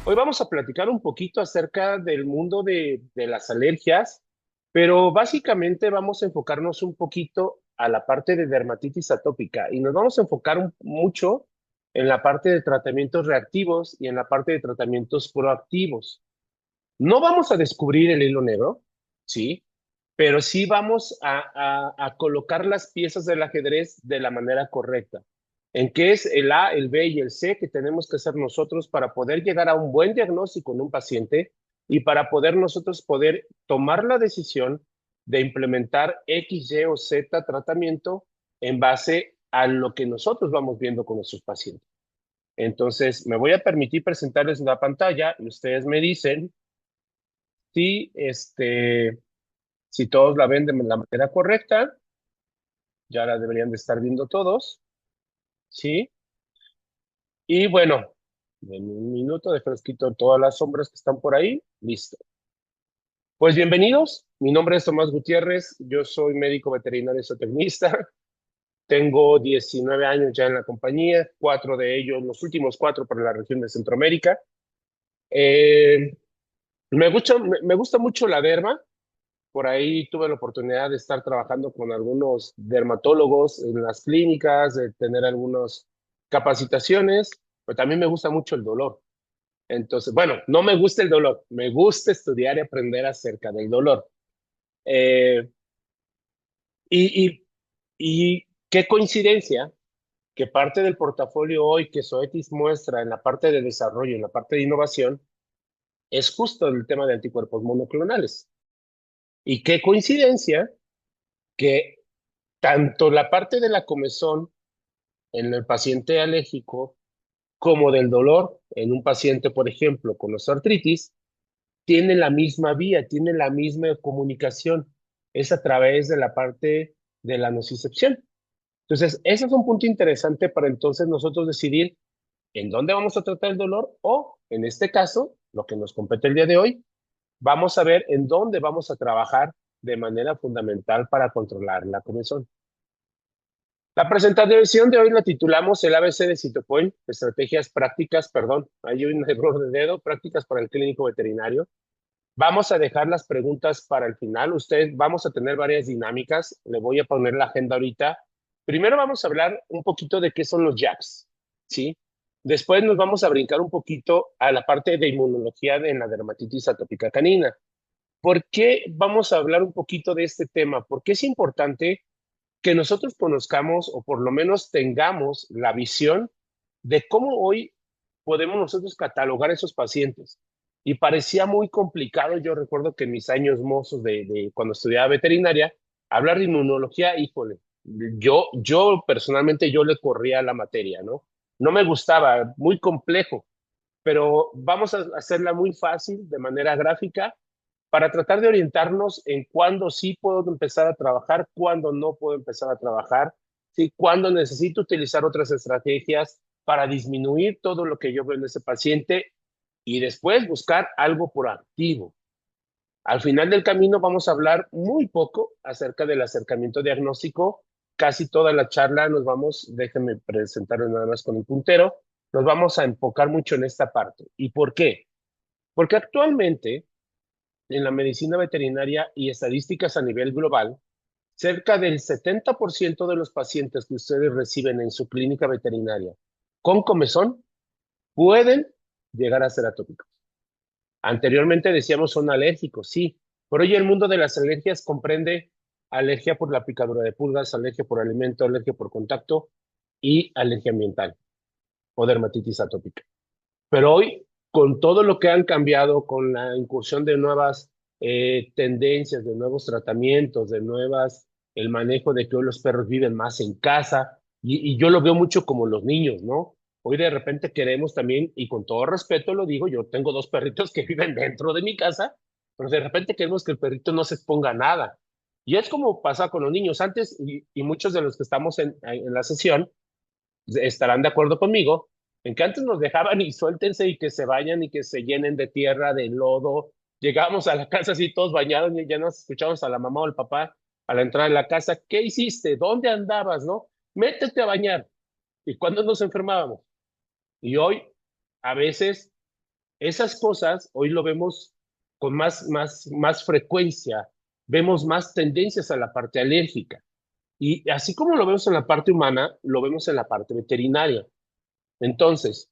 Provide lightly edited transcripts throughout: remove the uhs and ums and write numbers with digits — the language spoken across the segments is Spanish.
Hoy vamos a platicar un poquito acerca del mundo de las alergias, pero básicamente vamos a enfocarnos un poquito a la parte de dermatitis atópica y nos vamos a enfocar mucho en la parte de tratamientos reactivos y en la parte de tratamientos proactivos. No vamos a descubrir el hilo negro, ¿sí? Pero sí vamos a colocar las piezas del ajedrez de la manera correcta. En qué es el A, el B y el C que tenemos que hacer nosotros para poder llegar a un buen diagnóstico en un paciente y para poder nosotros poder tomar la decisión de implementar X, Y o Z tratamiento en base a lo que nosotros vamos viendo con nuestros pacientes. Entonces, me voy a permitir presentarles la pantalla y ustedes me dicen si, si todos la ven de la manera correcta. Ya la deberían de estar viendo todos, ¿sí? Y bueno, en un minuto, déjenles quito todas las sombras que están por ahí. Listo. Pues bienvenidos. Mi nombre es Tomás Gutiérrez. Yo soy médico veterinario zootecnista. Tengo 19 años ya en la compañía, 4 de ellos, los últimos 4 para la región de Centroamérica. Eh, me gusta mucho la derma. Por ahí tuve la oportunidad de estar trabajando con algunos dermatólogos en las clínicas, de tener algunas capacitaciones, pero también me gusta mucho el dolor. Entonces, bueno, no me gusta el dolor, me gusta estudiar y aprender acerca del dolor. Eh, y, y, y qué coincidencia que parte del portafolio hoy que Zoetis muestra en la parte de desarrollo, en la parte de innovación, es justo el tema de anticuerpos monoclonales. Y qué coincidencia que tanto la parte de la comezón en el paciente alérgico como del dolor en un paciente, por ejemplo, con osteoartritis, tiene la misma vía, tiene la misma comunicación. Es a través de la parte de la nocicepción. Entonces, ese es un punto interesante para entonces nosotros decidir en dónde vamos a tratar el dolor o, en este caso, lo que nos compete el día de hoy, vamos a ver en dónde vamos a trabajar de manera fundamental para controlar la comezón. La presentación de hoy la titulamos el ABC de Citopoint, estrategias prácticas, perdón, hay un error de dedo, prácticas para el clínico veterinario. Vamos a dejar las preguntas para el final. Ustedes vamos a tener varias dinámicas. Le voy a poner la agenda ahorita. Primero vamos a hablar un poquito de qué son los JAKs, ¿sí? Después nos vamos a brincar un poquito a la parte de inmunología en la dermatitis atópica canina. ¿Por qué vamos a hablar un poquito de este tema? Porque es importante que nosotros conozcamos o por lo menos tengamos la visión de cómo hoy podemos nosotros catalogar esos pacientes. Y parecía muy complicado, yo recuerdo que en mis años mozos de cuando estudiaba veterinaria, hablar de inmunología, híjole, yo personalmente yo le corría a la materia, ¿no? No me gustaba, muy complejo, pero vamos a hacerla muy fácil de manera gráfica para tratar de orientarnos en cuándo sí puedo empezar a trabajar, cuándo no puedo empezar a trabajar, ¿sí? Cuándo necesito utilizar otras estrategias para disminuir todo lo que yo veo en ese paciente y después buscar algo proactivo. Al final del camino vamos a hablar muy poco acerca del acercamiento diagnóstico. Casi toda la charla nos vamos, déjenme presentarlo nada más con el puntero, nos vamos a enfocar mucho en esta parte. ¿Y por qué? Porque actualmente en la medicina veterinaria y estadísticas a nivel global, cerca del 70% de los pacientes que ustedes reciben en su clínica veterinaria con comezón pueden llegar a ser atópicos. Anteriormente decíamos son alérgicos, sí, pero hoy el mundo de las alergias comprende alergia por la picadura de pulgas, alergia por alimento, alergia por contacto y alergia ambiental o dermatitis atópica. Pero hoy, con todo lo que han cambiado, con la incursión de nuevas tendencias, de nuevos tratamientos, de nuevas, el manejo de que hoy los perros viven más en casa, y yo lo veo mucho como los niños, ¿no? Hoy de repente queremos también, y con todo respeto lo digo, yo tengo 2 perritos que viven dentro de mi casa, pero de repente queremos que el perrito no se exponga a nada. Y es como pasa con los niños antes, y muchos de los que estamos en la sesión, estarán de acuerdo conmigo en que antes nos dejaban y suéltense y que se vayan y que se llenen de tierra, de lodo. Llegábamos a la casa así todos bañados y ya nos escuchamos a la mamá o al papá a la entrada de la casa. ¿Qué hiciste? ¿Dónde andabas? ¿No? Métete a bañar. ¿Y cuándo nos enfermábamos? Y hoy, a veces, Esas cosas hoy lo vemos con más frecuencia, vemos más tendencias a la parte alérgica. Y así como lo vemos en la parte humana, lo vemos en la parte veterinaria. Entonces,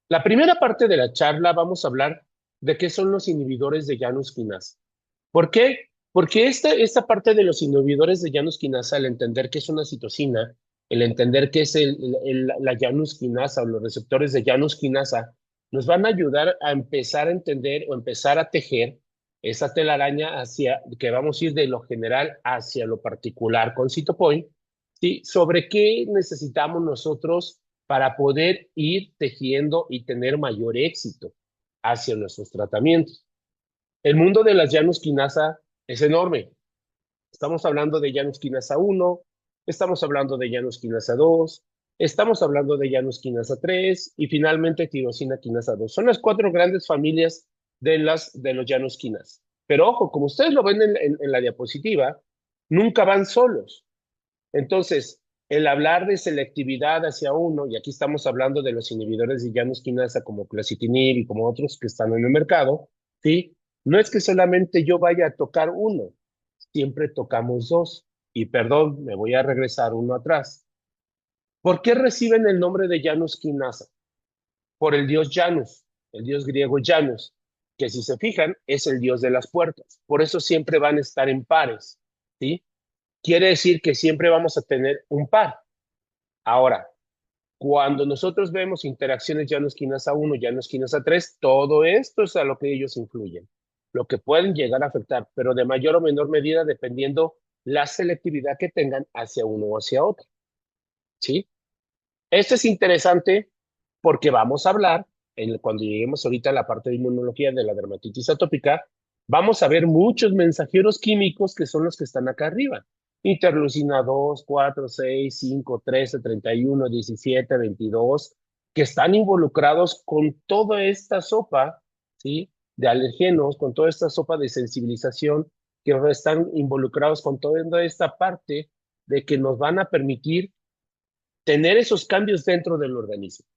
la primera parte de la charla vamos a hablar de qué son los inhibidores de Janus quinasa. ¿Por qué? Porque esta parte de los inhibidores de Janus quinasa, el entender qué es una citosina, el entender qué es la Janus quinasa o los receptores de Janus quinasa, nos van a ayudar a empezar a entender o empezar a tejer esa telaraña hacia, que vamos a ir de lo general hacia lo particular con Cytopoint, ¿sí? Sobre qué necesitamos nosotros para poder ir tejiendo y tener mayor éxito hacia nuestros tratamientos. El mundo de las Janus quinasa es enorme. Estamos hablando de Janus quinasa 1, estamos hablando de Janus quinasa 2, estamos hablando de Janus quinasa 3 y finalmente tirosina quinasa 2. Son las cuatro grandes familias de los Janus quinasa. Pero ojo, como ustedes lo ven en la diapositiva, nunca van solos. Entonces, el hablar de selectividad hacia uno, y aquí estamos hablando de los inhibidores de Janus quinasa como clasitinib y como otros que están en el mercado, ¿sí? No es que solamente yo vaya a tocar uno, siempre tocamos dos. Y perdón, me voy a regresar uno atrás. ¿Por qué reciben el nombre de Janus quinasa? Por el dios Janus, el dios griego Janus, que si se fijan es el dios de las puertas. Por eso siempre van a estar en pares, ¿sí? Quiere decir que siempre vamos a tener un par. Ahora, cuando nosotros vemos interacciones Janus quinasa 1, Janus quinasa 3, todo esto es a lo que ellos influyen, lo que pueden llegar a afectar, pero de mayor o menor medida dependiendo la selectividad que tengan hacia uno o hacia otro, ¿sí? Esto es interesante porque vamos a hablar, cuando lleguemos ahorita a la parte de inmunología de la dermatitis atópica, vamos a ver muchos mensajeros químicos que son los que están acá arriba. Interleucina 2, 4, 6, 5, 13, 31, 17, 22, que están involucrados con toda esta sopa, ¿sí? De alergenos, con toda esta sopa de sensibilización, que están involucrados con toda esta parte de que nos van a permitir tener esos cambios dentro del organismo.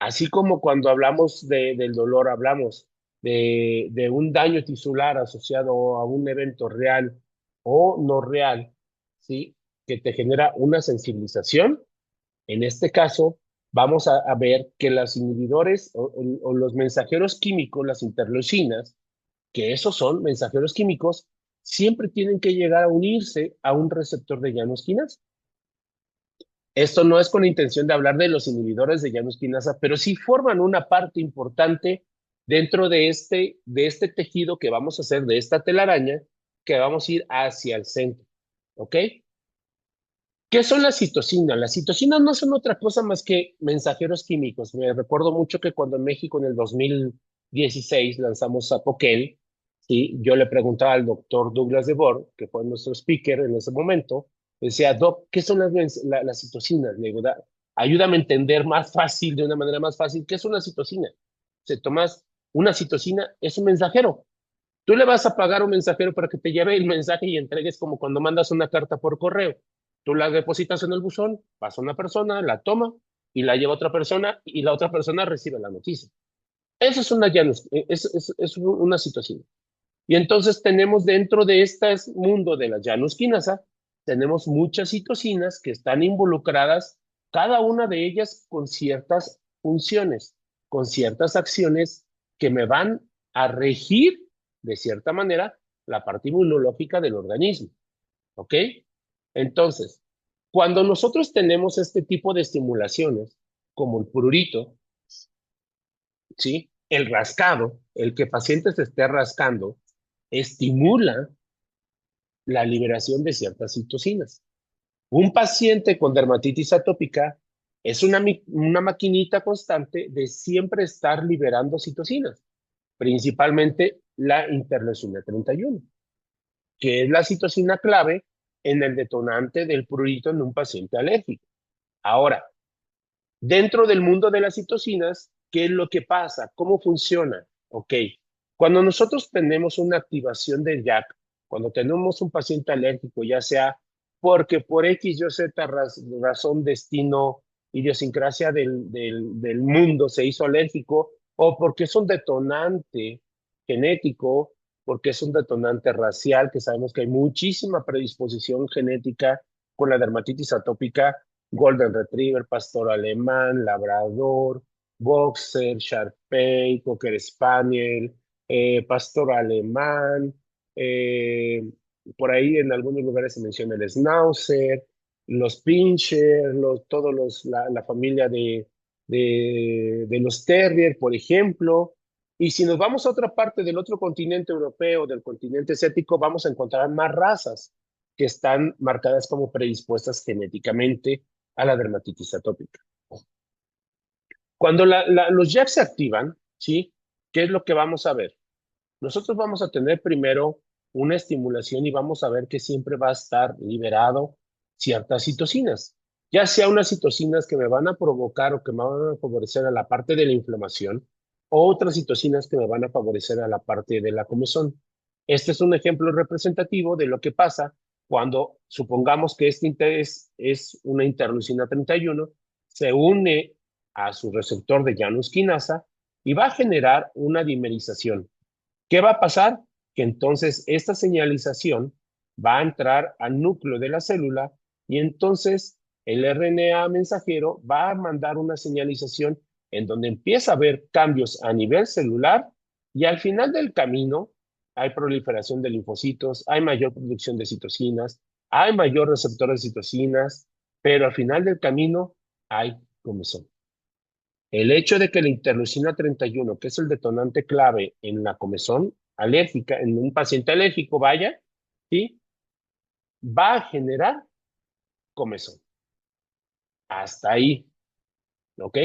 Así como cuando hablamos del dolor, hablamos de un daño tisular asociado a un evento real o no real, ¿sí? Que te genera una sensibilización. En este caso, vamos a ver que los inhibidores o los mensajeros químicos, las interleucinas, que esos son mensajeros químicos, siempre tienen que llegar a unirse a un receptor de Janus quinasa. Esto no es con la intención de hablar de los inhibidores de Janus quinasa, pero sí forman una parte importante dentro de este tejido que vamos a hacer, de esta telaraña, que vamos a ir hacia el centro. ¿Ok? ¿Qué son las citocinas? Las citocinas no son otra cosa más que mensajeros químicos. Me recuerdo mucho que cuando en México en el 2016 lanzamos Apoquel, ¿sí? Yo le preguntaba al doctor Douglas de Boer, que fue nuestro speaker en ese momento, decía, Doc, ¿qué son las citocinas? Le digo, ayúdame a entender más fácil, de una manera más fácil, ¿qué es una citocina? Se tomas una citocina, es un mensajero. Tú le vas a pagar a un mensajero para que te lleve el mensaje y entregues como cuando mandas una carta por correo. Tú la depositas en el buzón, pasa una persona, la toma y la lleva otra persona y la otra persona recibe la noticia. Eso es una, es una situación. Y entonces tenemos dentro de este mundo de la Janus quinasa, tenemos muchas citocinas que están involucradas, cada una de ellas con ciertas funciones, con ciertas acciones que me van a regir, de cierta manera, la parte inmunológica del organismo. ¿Ok? Entonces, cuando nosotros tenemos este tipo de estimulaciones, como el prurito, ¿sí? El rascado, el que pacientes se esté rascando, estimula la liberación de ciertas citocinas. Un paciente con dermatitis atópica es una maquinita constante de siempre estar liberando citocinas, principalmente la interleucina 31, que es la citocina clave en el detonante del prurito en un paciente alérgico. Ahora, dentro del mundo de las citocinas, ¿qué es lo que pasa? ¿Cómo funciona? Ok, cuando nosotros tenemos una activación del JAK, cuando tenemos un paciente alérgico, ya sea porque por X, Y, Z razón, destino, idiosincrasia del mundo se hizo alérgico o porque es un detonante genético, porque es un detonante racial, que sabemos que hay muchísima predisposición genética con la dermatitis atópica, Golden Retriever, Pastor Alemán, Labrador, Boxer, Shar-Pei, Cocker Spaniel, Pastor Alemán, eh, por ahí en algunos lugares se menciona el Schnauzer, los Pinscher, la familia de los Terrier, por ejemplo. Y si nos vamos a otra parte del otro continente europeo, del continente asiático, vamos a encontrar más razas que están marcadas como predispuestas genéticamente a la dermatitis atópica. Cuando los JAK se activan, ¿sí? ¿Qué es lo que vamos a ver? Nosotros vamos a tener primero una estimulación y vamos a ver que siempre va a estar liberado ciertas citocinas, ya sea unas citocinas que me van a provocar o que me van a favorecer a la parte de la inflamación, o otras citocinas que me van a favorecer a la parte de la comezón. Este es un ejemplo representativo de lo que pasa cuando supongamos que este interés es una interleucina 31, se une a su receptor de Janus quinasa y va a generar una dimerización. ¿Qué va a pasar? Que entonces esta señalización va a entrar al núcleo de la célula y entonces el RNA mensajero va a mandar una señalización en donde empieza a haber cambios a nivel celular y al final del camino hay proliferación de linfocitos, hay mayor producción de citocinas, hay mayor receptor de citocinas, pero al final del camino hay comezón. El hecho de que la interleucina 31, que es el detonante clave en la comezón alérgica, en un paciente alérgico, vaya, ¿sí? Va a generar comezón. Hasta ahí, ¿ok?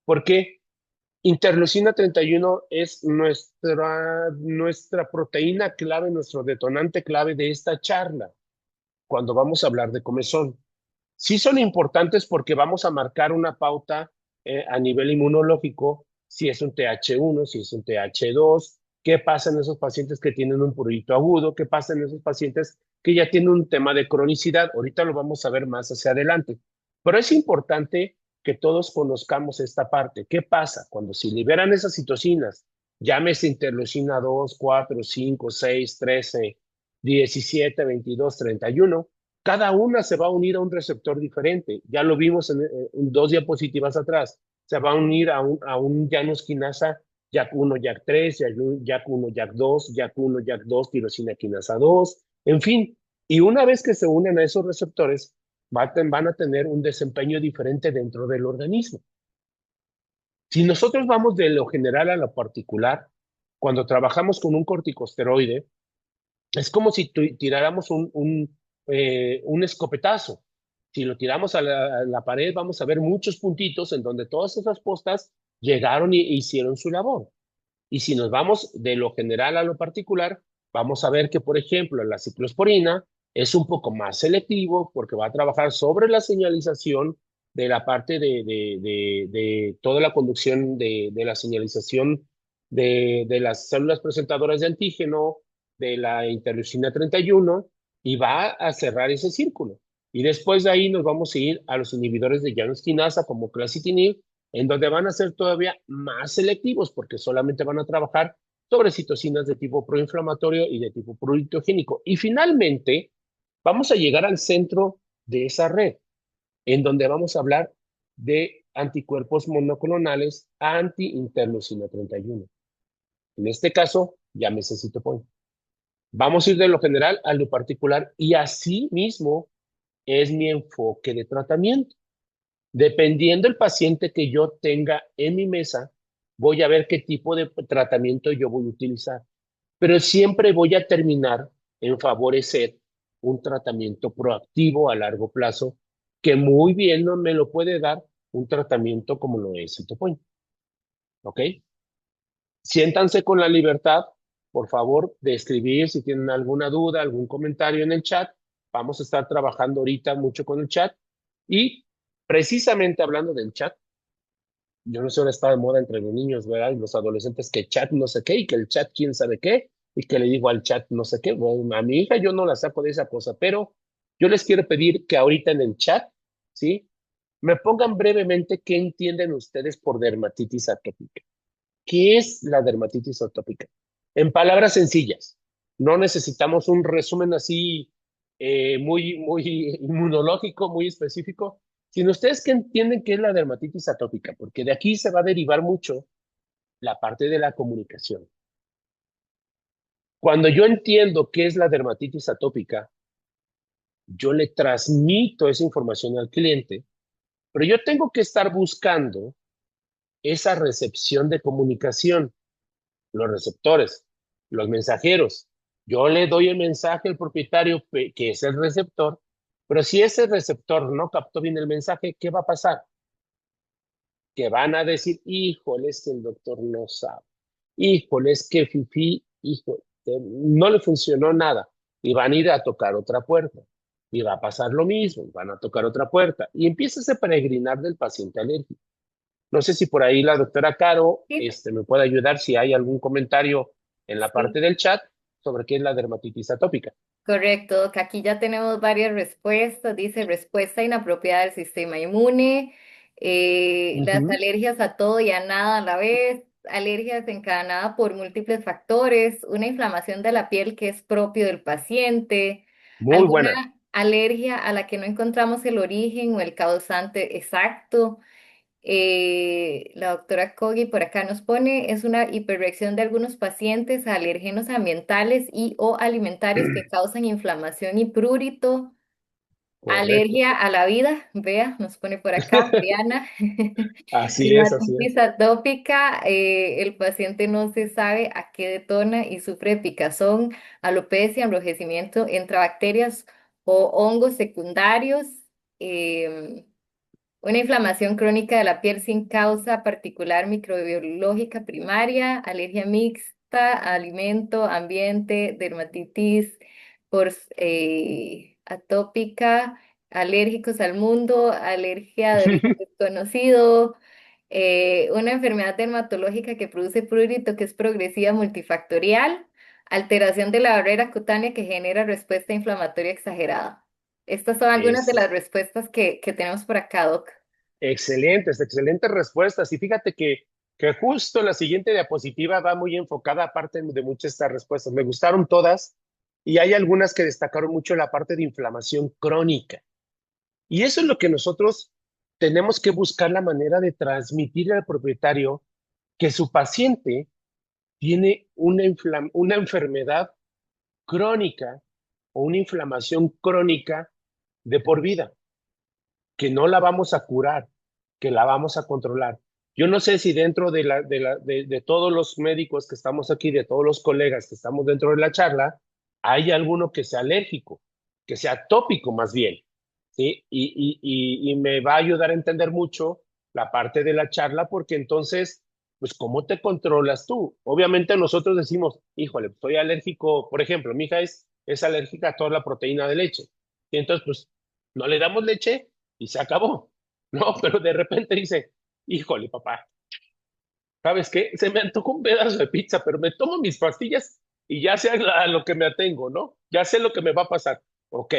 Porque interleucina 31 es nuestra proteína clave, nuestro detonante clave de esta charla, cuando vamos a hablar de comezón. Sí son importantes porque vamos a marcar una pauta a nivel inmunológico, si es un TH1, si es un TH2, qué pasa en esos pacientes que tienen un prurito agudo, qué pasa en esos pacientes que ya tienen un tema de cronicidad. Ahorita lo vamos a ver más hacia adelante. Pero es importante que todos conozcamos esta parte. ¿Qué pasa cuando si liberan esas citocinas, llámese interleucina 2, 4, 5, 6, 13, 17, 22, 31, cada una se va a unir a un receptor diferente. Ya lo vimos en dos diapositivas atrás. Se va a unir a un Janus quinasa JAK1, JAK3, JAK1, JAK2, JAK1, JAK2, tirosina quinasa 2, en fin. Y una vez que se unen a esos receptores, van a tener un desempeño diferente dentro del organismo. Si nosotros vamos de lo general a lo particular, cuando trabajamos con un corticosteroide, es como si tiráramos un escopetazo. Si lo tiramos a la pared, vamos a ver muchos puntitos en donde todas esas postas llegaron y hicieron su labor. Y si nos vamos de lo general a lo particular, vamos a ver que, por ejemplo, la ciclosporina es un poco más selectivo porque va a trabajar sobre la señalización de la parte de toda la conducción de la señalización de las células presentadoras de antígeno, de la interleucina 31, y va a cerrar ese círculo. Y después de ahí nos vamos a ir a los inhibidores de Janus quinasa como clasitinib, en donde van a ser todavía más selectivos porque solamente van a trabajar sobre citocinas de tipo proinflamatorio y de tipo pruritógenico. Y finalmente, vamos a llegar al centro de esa red, en donde vamos a hablar de anticuerpos monoclonales anti-interleucina 31. En este caso, llámese citopoin. Vamos a ir de lo general a lo particular y así mismo es mi enfoque de tratamiento. Dependiendo del paciente que yo tenga en mi mesa, voy a ver qué tipo de tratamiento yo voy a utilizar. Pero siempre voy a terminar en favorecer un tratamiento proactivo a largo plazo que muy bien no me lo puede dar un tratamiento como lo es citopoint. ¿Ok? Siéntanse con la libertad, por favor, de escribir si tienen alguna duda, algún comentario en el chat. Vamos a estar trabajando ahorita mucho con el chat. Y precisamente hablando del chat, yo no sé, ahora está de moda entre los niños, ¿verdad? Y los adolescentes que chat no sé qué y que el chat quién sabe qué y que le digo al chat no sé qué. Bueno, a mi hija yo no la saco de esa cosa, pero yo les quiero pedir que ahorita en el chat, ¿sí? Me pongan brevemente qué entienden ustedes por dermatitis atópica. ¿Qué es la dermatitis atópica? En palabras sencillas, no necesitamos un resumen así muy inmunológico, muy específico, sino ustedes que entienden qué es la dermatitis atópica, porque de aquí se va a derivar mucho la parte de la comunicación. Cuando yo entiendo qué es la dermatitis atópica, yo le transmito esa información al cliente, pero yo tengo que estar buscando esa recepción de comunicación, los receptores, los mensajeros. Yo le doy el mensaje al propietario que es el receptor, pero si ese receptor no captó bien el mensaje, ¿qué va a pasar? Que van a decir, híjole, es que el doctor no sabe, híjole, es que Fifi, híjole, no le funcionó nada, y van a ir a tocar otra puerta, y va a pasar lo mismo, van a tocar otra puerta, y empieza ese peregrinar del paciente alérgico. No sé si por ahí la doctora Caro Sí, me puede ayudar si hay algún comentario en la sí. parte del chat sobre qué es la dermatitis atópica. Correcto, Doc. Aquí ya tenemos varias respuestas. Dice respuesta inapropiada del sistema inmune, las Ujú. alergias a todo y a nada a la vez, alergias encadenadas por múltiples factores, una inflamación de la piel que es propio del paciente, Muy alguna buena. alergia a la que no encontramos el origen o el causante exacto. La doctora Kogi por acá nos pone, es una hiperreacción de algunos pacientes a alérgenos ambientales y o alimentarios que causan inflamación y prurito, Correcto. alergia a la vida, vea, nos pone por acá, Diana. Así es, así es. Dermatitis atópica, el paciente no se sabe a qué detona y sufre picazón, alopecia, enrojecimiento entre bacterias o hongos secundarios. em, una inflamación crónica de la piel sin causa particular microbiológica primaria, alergia mixta, alimento, ambiente, dermatitis por, atópica, alérgicos al mundo, alergia de origen desconocido, una enfermedad dermatológica que produce prurito que es progresiva multifactorial, alteración de la barrera cutánea que genera respuesta inflamatoria exagerada. Estas son algunas de las Es respuestas que tenemos por acá, Doc. excelentes respuestas. Y fíjate que justo la siguiente diapositiva va muy enfocada, aparte de muchas de estas respuestas. Me gustaron todas y hay algunas que destacaron mucho la parte de inflamación crónica. Y eso es lo que nosotros tenemos que buscar la manera de transmitir al propietario que su paciente tiene una enfermedad crónica o una inflamación crónica de por vida, que no la vamos a curar, que la vamos a controlar. Yo no sé si dentro de todos los médicos que estamos aquí, de todos los colegas que estamos dentro de la charla, hay alguno que sea alérgico, que sea atópico más bien, ¿sí? Y me va a ayudar a entender mucho la parte de la charla porque entonces, pues, ¿cómo te controlas tú? Obviamente nosotros decimos, híjole, soy alérgico, por ejemplo, mi hija es alérgica a toda la proteína de leche. Y entonces, pues, no le damos leche y se acabó. No, pero de repente dice, híjole, papá, ¿sabes qué? Se me antojó un pedazo de pizza, pero me tomo mis pastillas y ya sé a lo que me atengo, ¿no? Ya sé lo que me va a pasar. Ok,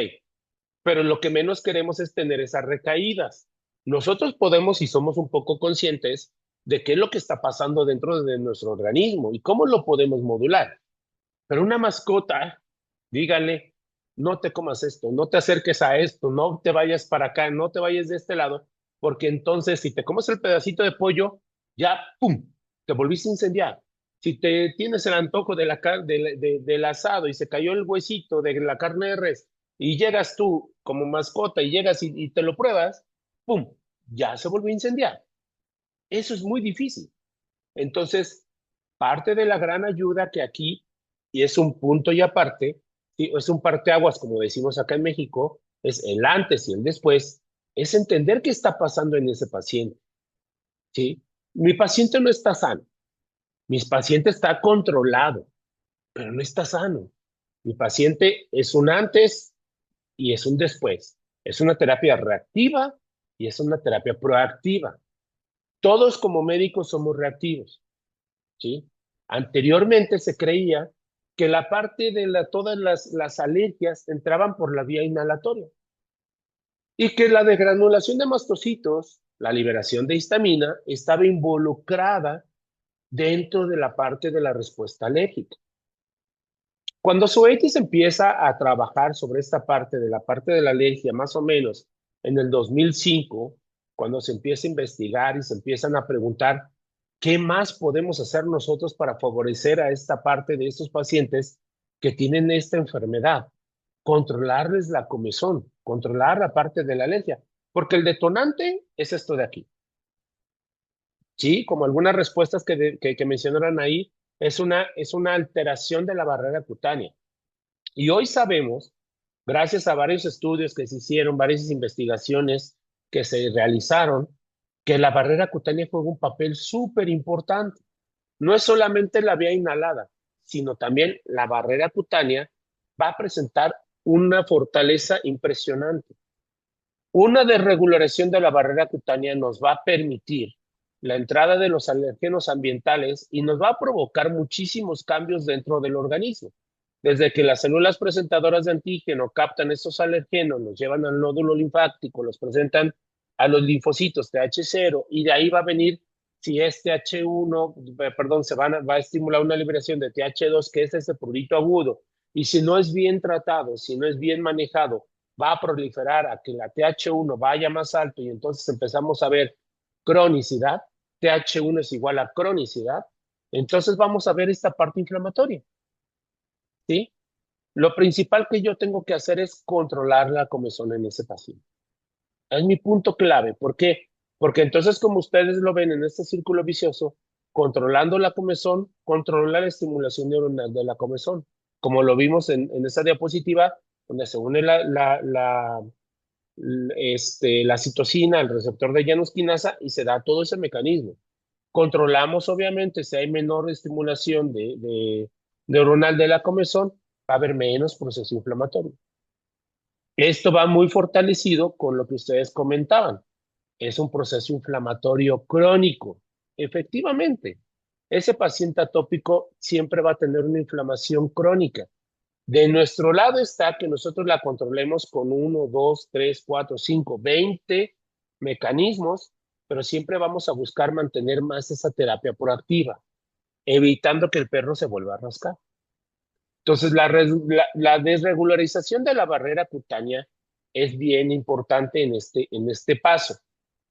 pero lo que menos queremos es tener esas recaídas. Nosotros podemos, y somos un poco conscientes, de qué es lo que está pasando dentro de nuestro organismo y cómo lo podemos modular. Pero una mascota, dígale, no te comas esto, no te acerques a esto, no te vayas para acá, no te vayas de este lado, porque entonces si te comes el pedacito de pollo, ya, ¡pum!, te volviste a incendiar. Si te tienes el antojo de del asado y se cayó el huesito de la carne de res y llegas tú como mascota y llegas y te lo pruebas, ¡pum!, ya se volvió a incendiar. Eso es muy difícil. Entonces, parte de la gran ayuda que aquí, y es un punto y aparte, ¿sí? Es un parteaguas, como decimos acá en México, es el antes y el después, es entender qué está pasando en ese paciente, ¿sí? Mi paciente no está sano, mi paciente está controlado, pero no está sano. Mi paciente es un antes y es un después. Es una terapia reactiva y es una terapia proactiva. Todos como médicos somos reactivos. ¿Sí? Anteriormente se creía que la parte de todas las alergias entraban por la vía inhalatoria y que la degranulación de mastocitos, la liberación de histamina, estaba involucrada dentro de la parte de la respuesta alérgica. Cuando Zoetis empieza a trabajar sobre esta parte de la alergia, más o menos en el 2005, cuando se empieza a investigar y se empiezan a preguntar qué más podemos hacer nosotros para favorecer a esta parte de estos pacientes que tienen esta enfermedad, controlarles la comezón, controlar la parte de la alergia, porque el detonante es esto de aquí. Sí, como algunas respuestas que mencionaron ahí, es una alteración de la barrera cutánea. Y hoy sabemos, gracias a varios estudios que se hicieron, varias investigaciones que se realizaron, que la barrera cutánea juega un papel súper importante. No es solamente la vía inhalada, sino también la barrera cutánea va a presentar una fortaleza impresionante. Una desregulación de la barrera cutánea nos va a permitir la entrada de los alérgenos ambientales y nos va a provocar muchísimos cambios dentro del organismo. Desde que las células presentadoras de antígeno captan estos alergenos, los llevan al nódulo linfático, los presentan a los linfocitos TH0 y de ahí va a venir, si es TH1, perdón, va a estimular una liberación de TH2, que es ese prurito agudo, y si no es bien tratado, si no es bien manejado, va a proliferar a que la TH1 vaya más alto y entonces empezamos a ver cronicidad. TH1 es igual a cronicidad. Entonces vamos a ver esta parte inflamatoria, ¿sí? Lo principal que yo tengo que hacer es controlar la comezón en ese paciente. Es mi punto clave. ¿Por qué? Porque entonces, como ustedes lo ven en este círculo vicioso, controlando la comezón, controla la estimulación neuronal de la comezón. Como lo vimos en esa diapositiva, donde se une la citosina, el receptor de Janus quinasa, y se da todo ese mecanismo. Controlamos, obviamente, si hay menor estimulación de neuronal de la comezón, va a haber menos proceso inflamatorio. Esto va muy fortalecido con lo que ustedes comentaban. Es un proceso inflamatorio crónico. Efectivamente, ese paciente atópico siempre va a tener una inflamación crónica. De nuestro lado está que nosotros la controlemos con 1, 2, 3, 4, 5, 20 mecanismos, pero siempre vamos a buscar mantener más esa terapia proactiva, evitando que el perro se vuelva a rascar. Entonces, la desregularización de la barrera cutánea es bien importante en este paso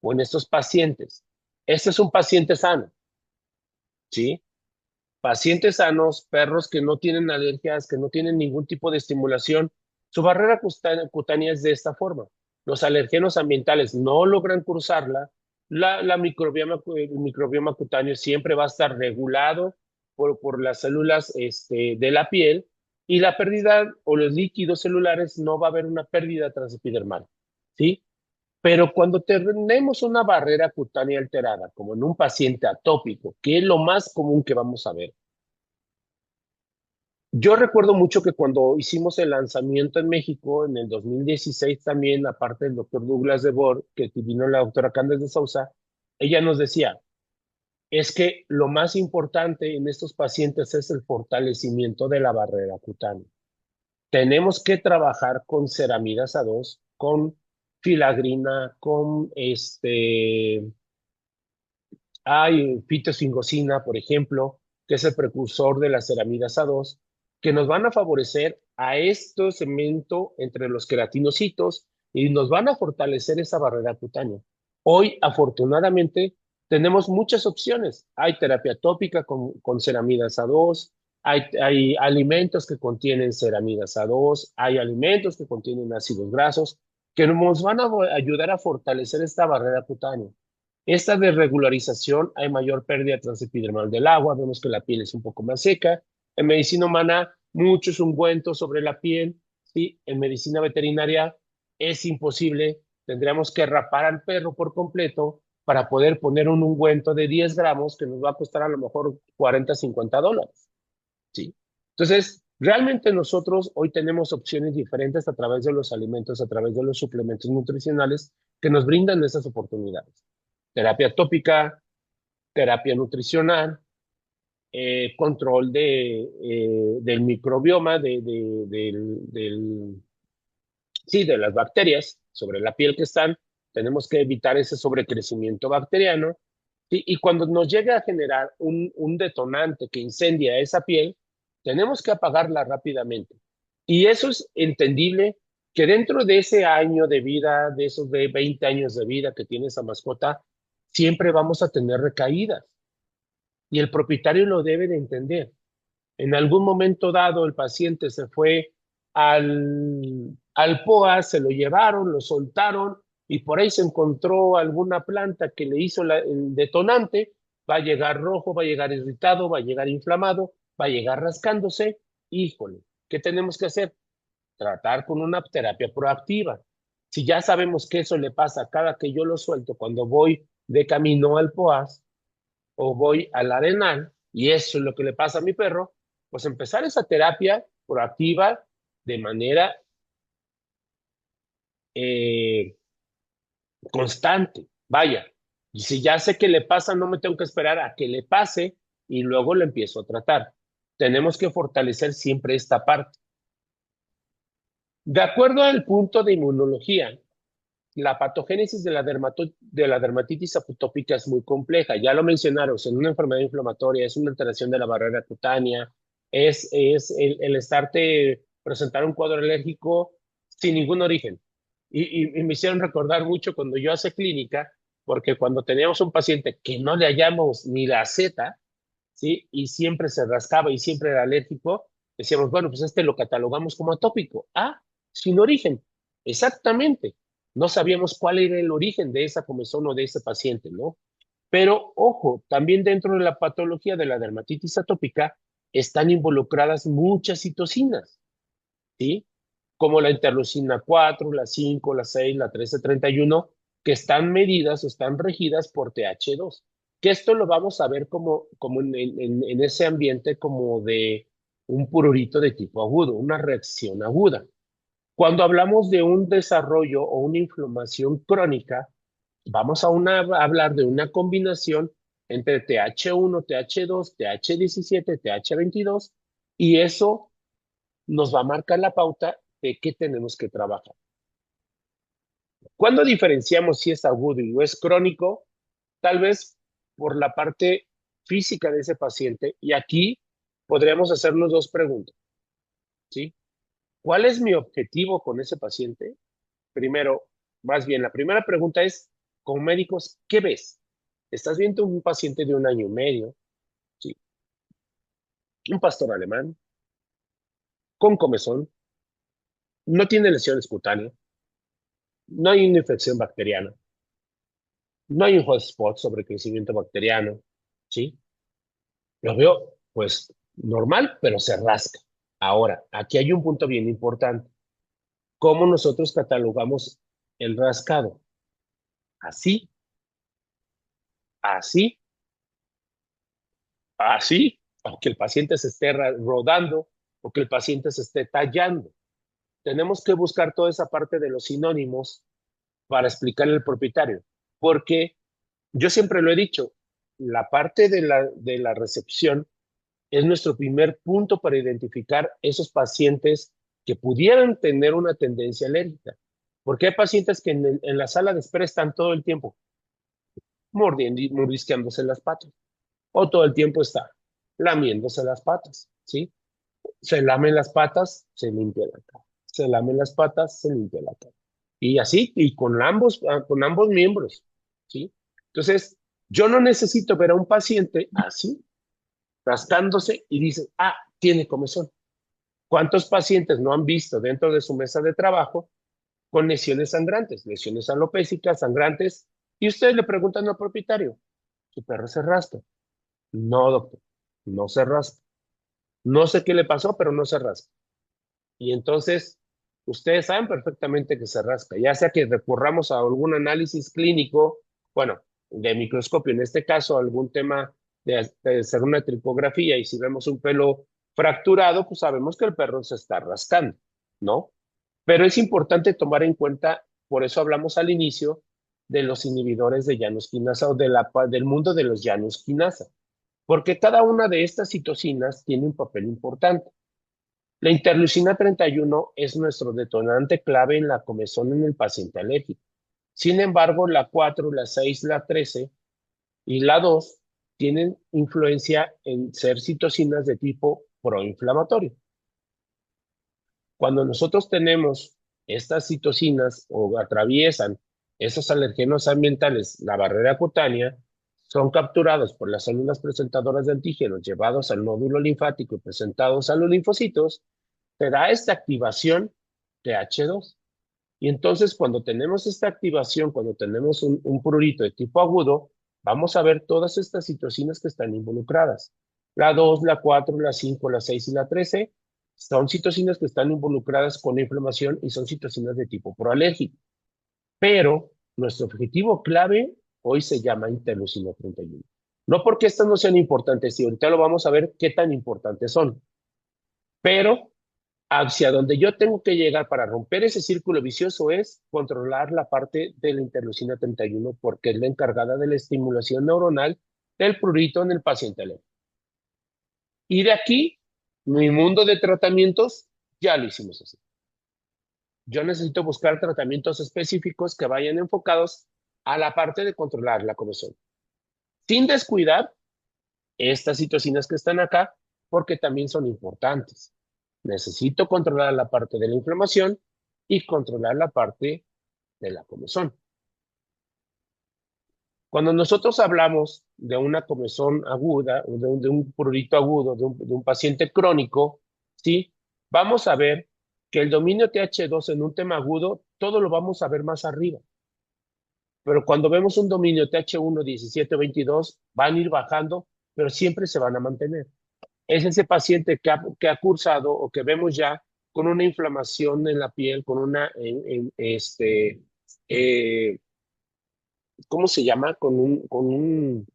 o en estos pacientes. Este es un paciente sano, ¿sí? Pacientes sanos, perros que no tienen alergias, que no tienen ningún tipo de estimulación, su barrera cutánea es de esta forma. Los alergenos ambientales no logran cruzarla, el microbioma cutáneo siempre va a estar regulado por las células de la piel y la pérdida o los líquidos celulares no va a haber una pérdida transepidermal, ¿sí? Pero cuando tenemos una barrera cutánea alterada, como en un paciente atópico, que es lo más común que vamos a ver, yo recuerdo mucho que cuando hicimos el lanzamiento en México, en el 2016 también, aparte del doctor Douglas de Boer, que vino la doctora Candes de Sousa, ella nos decía, es que lo más importante en estos pacientes es el fortalecimiento de la barrera cutánea. Tenemos que trabajar con ceramidas A2, con filagrina, con hay fitosingosina, por ejemplo, que es el precursor de las ceramidas A2, que nos van a favorecer a este cemento entre los queratinocitos y nos van a fortalecer esa barrera cutánea. Hoy, afortunadamente, tenemos muchas opciones. Hay terapia tópica con ceramidas A2, hay alimentos que contienen ceramidas A2, hay alimentos que contienen ácidos grasos que nos van a ayudar a fortalecer esta barrera cutánea. Esta desregularización, hay mayor pérdida transepidermal del agua, vemos que la piel es un poco más seca. En medicina humana, muchos ungüentos sobre la piel, ¿sí? En medicina veterinaria es imposible, tendríamos que rapar al perro por completo para poder poner un ungüento de 10 gramos que nos va a costar a lo mejor 40, $50, ¿sí? Entonces, realmente nosotros hoy tenemos opciones diferentes a través de los alimentos, a través de los suplementos nutricionales que nos brindan esas oportunidades. Terapia tópica, terapia nutricional, control del microbioma, sí, de las bacterias sobre la piel que están. Tenemos que evitar ese sobrecrecimiento bacteriano ¿sí? Y cuando nos llega a generar un detonante que incendia esa piel, tenemos que apagarla rápidamente. Y eso es entendible que dentro de ese año de vida, de esos de 20 años de vida que tiene esa mascota, siempre vamos a tener recaídas. Y el propietario lo debe de entender. En algún momento dado, el paciente se fue al POA, se lo llevaron, lo soltaron y por ahí se encontró alguna planta que le hizo el detonante, va a llegar rojo, va a llegar irritado, va a llegar inflamado, va a llegar rascándose. Híjole, ¿qué tenemos que hacer? Tratar con una terapia proactiva. Si ya sabemos que eso le pasa cada que yo lo suelto cuando voy de camino al POAS, o voy al arenal y eso es lo que le pasa a mi perro, pues empezar esa terapia proactiva de manera eh, constante. Vaya, y si ya sé que le pasa, no me tengo que esperar a que le pase y luego lo empiezo a tratar. Tenemos que fortalecer siempre esta parte. De acuerdo al punto de inmunología, la patogénesis de la dermatitis atópica es muy compleja. Ya lo mencionaron, es una enfermedad inflamatoria, es una alteración de la barrera cutánea, es el estarte presentar un cuadro alérgico sin ningún origen. Y me hicieron recordar mucho cuando yo hacía clínica, porque cuando teníamos un paciente que no le hallamos ni la Z, ¿sí? Y siempre se rascaba y siempre era alérgico, decíamos, bueno, pues este lo catalogamos como atópico. Ah, sin origen. Exactamente. No sabíamos cuál era el origen de esa comezón o de ese paciente, ¿no? Pero ojo, también dentro de la patología de la dermatitis atópica están involucradas muchas citocinas, ¿sí? Como la interleucina 4, la 5, la 6, la 1331, que están medidas o están regidas por TH2. Que esto lo vamos a ver como en ese ambiente como de un prurito de tipo agudo, una reacción aguda. Cuando hablamos de un desarrollo o una inflamación crónica, vamos a hablar de una combinación entre TH1, TH2, TH17, TH22, y eso nos va a marcar la pauta de qué tenemos que trabajar. ¿Cuándo diferenciamos si es agudo y o es crónico? Tal vez por la parte física de ese paciente. Y aquí podríamos hacernos dos preguntas, ¿sí? ¿Cuál es mi objetivo con ese paciente? Primero, más bien, la primera pregunta es, como médicos, ¿qué ves? ¿Estás viendo un paciente de 1 año y medio, ¿sí? Un pastor alemán, con comezón, no tiene lesiones cutáneas, no hay una infección bacteriana, no hay un hotspot sobre crecimiento bacteriano, ¿sí? Lo veo, pues, normal, pero se rasca. Ahora, aquí hay un punto bien importante. ¿Cómo nosotros catalogamos el rascado? Así, así, así, aunque el paciente se esté rodando o que el paciente se esté tallando. Tenemos que buscar toda esa parte de los sinónimos para explicarle al propietario, porque yo siempre lo he dicho, la parte de la recepción es nuestro primer punto para identificar esos pacientes que pudieran tener una tendencia alérgica. Porque hay pacientes que en la sala de espera están todo el tiempo mordiendo y mordisqueándose las patas. O todo el tiempo está lamiéndose las patas, ¿sí? Se lamen las patas, se limpia la cara. Se lamen las patas, se limpia la cara. Y así, y con ambos miembros, ¿sí? Entonces, yo no necesito ver a un paciente así, rascándose y dice, ah, tiene comezón. ¿Cuántos pacientes no han visto dentro de su mesa de trabajo con lesiones sangrantes, lesiones alopécicas, sangrantes? Y ustedes le preguntan al propietario, ¿su perro se rasca? No, doctor, no se rasca. No sé qué le pasó, pero no se rasca. Y entonces, ustedes saben perfectamente que se rasca, ya sea que recurramos a algún análisis clínico, bueno, de microscopio, en este caso, algún tema de hacer una tripografía, y si vemos un pelo fracturado, pues sabemos que el perro se está rascando, ¿no? Pero es importante tomar en cuenta, por eso hablamos al inicio de los inhibidores de Janus quinasa o del mundo de los Janus quinasa, porque cada una de estas citocinas tiene un papel importante. La interleucina 31 es nuestro detonante clave en la comezón en el paciente alérgico. Sin embargo, la 4, la 6, la 13 y la 2 tienen influencia en ser citocinas de tipo proinflamatorio. Cuando nosotros tenemos estas citocinas o atraviesan esos alergenos ambientales, la barrera cutánea, son capturados por las células presentadoras de antígenos, llevados al nódulo linfático y presentados a los linfocitos, te da esta activación TH2. Y entonces cuando tenemos esta activación, cuando tenemos un prurito de tipo agudo, vamos a ver todas estas citocinas que están involucradas. La 2, la 4, la 5, la 6 y la 13 son citocinas que están involucradas con la inflamación y son citocinas de tipo proalérgico. Pero nuestro objetivo clave hoy se llama interleucina 31. No porque estas no sean importantes, y ahorita lo vamos a ver qué tan importantes son, pero hacia donde yo tengo que llegar para romper ese círculo vicioso es controlar la parte de la interleucina 31 porque es la encargada de la estimulación neuronal del prurito en el paciente alérgico. Y de aquí, mi mundo de tratamientos ya lo hicimos así. Yo necesito buscar tratamientos específicos que vayan enfocados a la parte de controlar la comezón, sin descuidar estas citocinas que están acá, porque también son importantes. Necesito controlar la parte de la inflamación y controlar la parte de la comezón. Cuando nosotros hablamos de una comezón aguda, de un prurito agudo, de un paciente crónico, ¿sí? Vamos a ver que el dominio TH2 en un tema agudo, todo lo vamos a ver más arriba. Pero cuando vemos un dominio TH1, 17 o 22, van a ir bajando, pero siempre se van a mantener. Es ese paciente que ha cursado o que vemos ya con una inflamación en la piel, con una, eh, ¿cómo se llama? Con un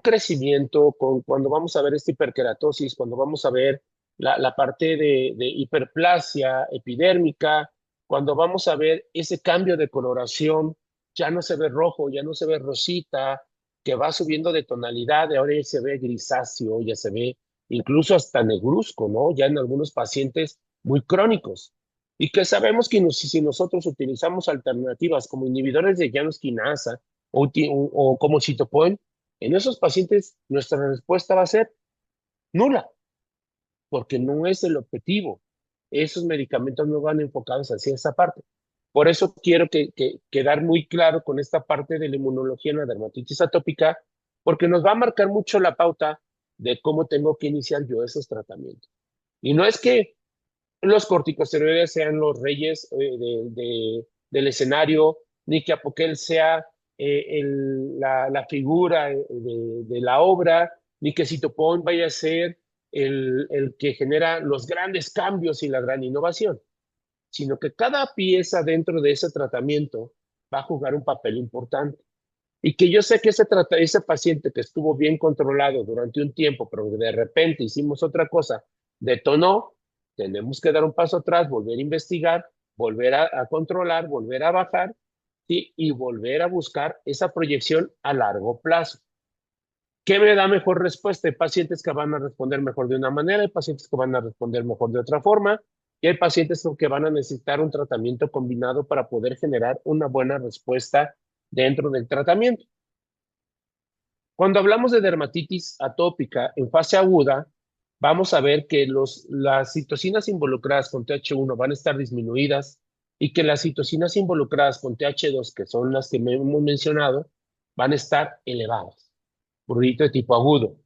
crecimiento, cuando vamos a ver esta hiperkeratosis, cuando vamos a ver la parte de hiperplasia epidérmica, cuando vamos a ver ese cambio de coloración, ya no se ve rojo, ya no se ve rosita, que va subiendo de tonalidad, de ahora ya se ve grisáceo, ya se ve incluso hasta negruzco, ¿no? Ya en algunos pacientes muy crónicos. Y que sabemos que si nosotros utilizamos alternativas como inhibidores de Janus quinasa o como citopoin, en esos pacientes nuestra respuesta va a ser nula, porque no es el objetivo. Esos medicamentos no van enfocados hacia esa parte. Por eso quiero quedar muy claro con esta parte de la inmunología en la dermatitis atópica, porque nos va a marcar mucho la pauta de cómo tengo que iniciar yo esos tratamientos. Y no es que los corticosteroides sean los reyes del escenario, ni que Apoquel sea la figura de la obra, ni que Citopón vaya a ser el que genera los grandes cambios y la gran innovación, sino que cada pieza dentro de ese tratamiento va a jugar un papel importante. Y que yo sé que ese paciente que estuvo bien controlado durante un tiempo, pero de repente hicimos otra cosa, detonó, tenemos que dar un paso atrás, volver a investigar, volver a controlar, volver a bajar, ¿sí? Y volver a buscar esa proyección a largo plazo. ¿Qué me da mejor respuesta? Hay pacientes que van a responder mejor de una manera, hay pacientes que van a responder mejor de otra forma, y hay pacientes que van a necesitar un tratamiento combinado para poder generar una buena respuesta dentro del tratamiento. Cuando hablamos de dermatitis atópica en fase aguda, vamos a ver que las citocinas involucradas con TH1 van a estar disminuidas y que las citocinas involucradas con TH2, que son las que hemos mencionado, van a estar elevadas. Prurito de tipo agudo.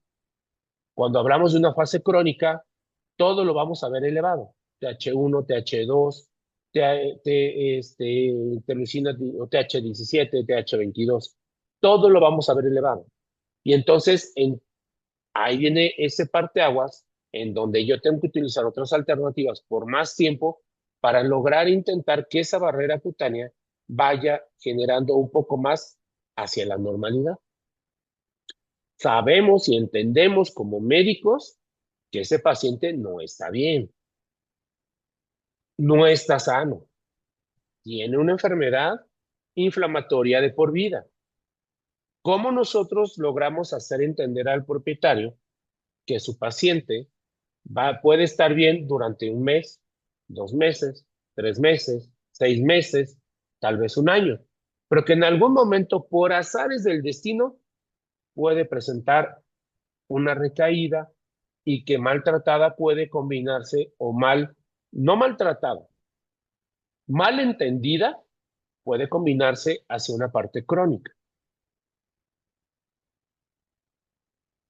Cuando hablamos de una fase crónica, todo lo vamos a ver elevado. TH1, TH2, interleucina o TH17, TH22. Todo lo vamos a ver elevado. Y entonces ahí viene ese parteaguas en donde yo tengo que utilizar otras alternativas por más tiempo para lograr intentar que esa barrera cutánea vaya generando un poco más hacia la normalidad. Sabemos y entendemos como médicos que ese paciente no está bien, no está sano, tiene una enfermedad inflamatoria de por vida. ¿Cómo nosotros logramos hacer entender al propietario que su paciente puede estar bien durante un mes, 2 meses, 3 meses, 6 meses, tal vez un año, pero que en algún momento, por azares del destino, puede presentar una recaída y que maltratada puede combinarse o no maltratada, mal entendida puede combinarse hacia una parte crónica.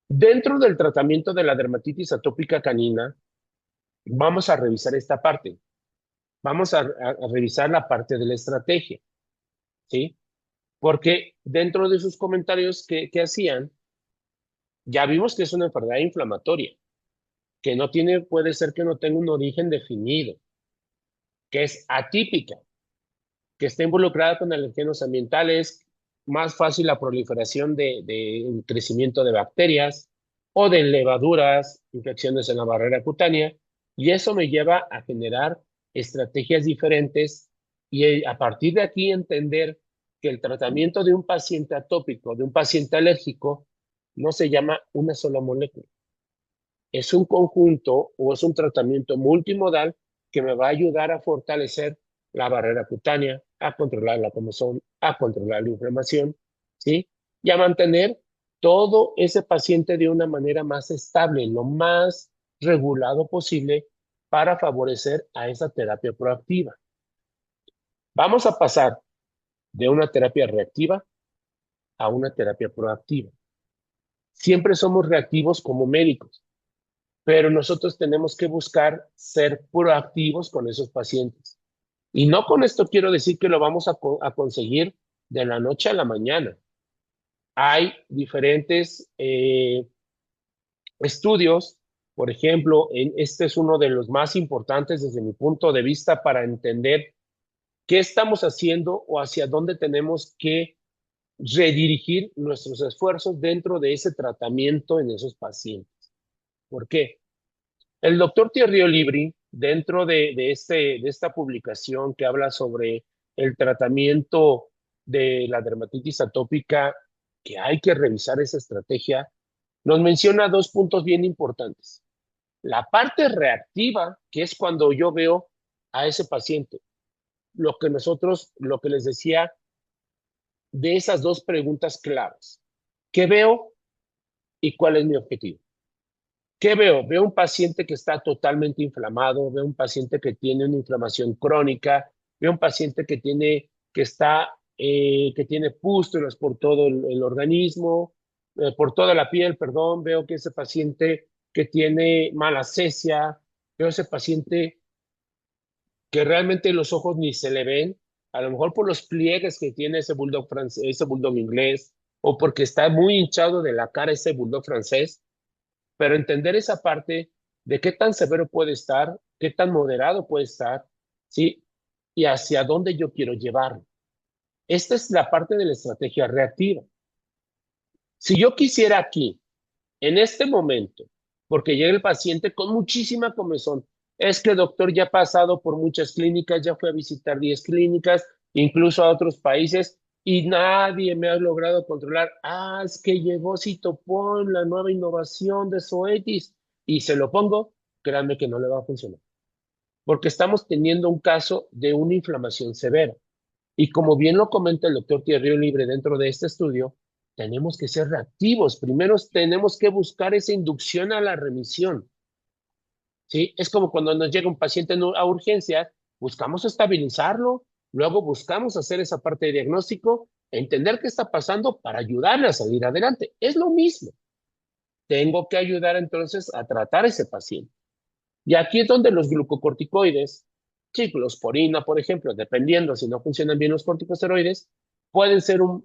Dentro del tratamiento de la dermatitis atópica canina, vamos a revisar esta parte. Vamos a revisar la parte de la estrategia, ¿sí? Porque dentro de sus comentarios que hacían, ya vimos que es una enfermedad inflamatoria, que no tiene, puede ser que no tenga un origen definido, que es atípica, que está involucrada con alergenos ambientales, más fácil la proliferación de crecimiento de bacterias o de levaduras, infecciones en la barrera cutánea, y eso me lleva a generar estrategias diferentes y a partir de aquí entender que el tratamiento de un paciente atópico, de un paciente alérgico, no se llama una sola molécula. Es un conjunto o es un tratamiento multimodal que me va a ayudar a fortalecer la barrera cutánea, a controlar la comezón, a controlar la inflamación, ¿sí? Y a mantener todo ese paciente de una manera más estable, lo más regulado posible para favorecer a esa terapia proactiva. Vamos a pasar de una terapia reactiva a una terapia proactiva. Siempre somos reactivos como médicos, pero nosotros tenemos que buscar ser proactivos con esos pacientes. Y no con esto quiero decir que lo vamos a conseguir de la noche a la mañana. Hay diferentes estudios, por ejemplo, este es uno de los más importantes desde mi punto de vista para entender qué estamos haciendo o hacia dónde tenemos que redirigir nuestros esfuerzos dentro de ese tratamiento en esos pacientes. ¿Por qué? El doctor Thierry Olivri, dentro de esta publicación que habla sobre el tratamiento de la dermatitis atópica, que hay que revisar esa estrategia, nos menciona dos puntos bien importantes. La parte reactiva, que es cuando yo veo a ese paciente, lo que les decía de esas dos preguntas claves. ¿Qué veo y cuál es mi objetivo? ¿Qué veo? Veo un paciente que está totalmente inflamado, veo un paciente que tiene una inflamación crónica, veo un paciente que tiene pústulas por todo el organismo, por toda la piel, perdón, veo que ese paciente que tiene malacesia, veo ese paciente que realmente los ojos ni se le ven, a lo mejor por los pliegues que tiene ese bulldog francés, ese bulldog inglés, o porque está muy hinchado de la cara ese bulldog francés, pero entender esa parte de qué tan severo puede estar, qué tan moderado puede estar, ¿sí? Y hacia dónde yo quiero llevarlo. Esta es la parte de la estrategia reactiva. Si yo quisiera aquí, en este momento, porque llega el paciente con muchísima comezón, es que doctor ya ha pasado por muchas clínicas, ya fue a visitar 10 clínicas, incluso a otros países, y nadie me ha logrado controlar. Ah, es que llegó Citopon, la nueva innovación de Zoetis, y se lo pongo, créanme que no le va a funcionar, porque estamos teniendo un caso de una inflamación severa. Y como bien lo comenta el doctor Thierry Libre dentro de este estudio, tenemos que ser reactivos. Primero tenemos que buscar esa inducción a la remisión. ¿Sí? Es como cuando nos llega un paciente a urgencias, buscamos estabilizarlo, luego buscamos hacer esa parte de diagnóstico, entender qué está pasando para ayudarle a salir adelante. Es lo mismo. Tengo que ayudar entonces a tratar a ese paciente. Y aquí es donde los glucocorticoides, ciclosporina, por ejemplo, dependiendo si no funcionan bien los corticosteroides, pueden ser o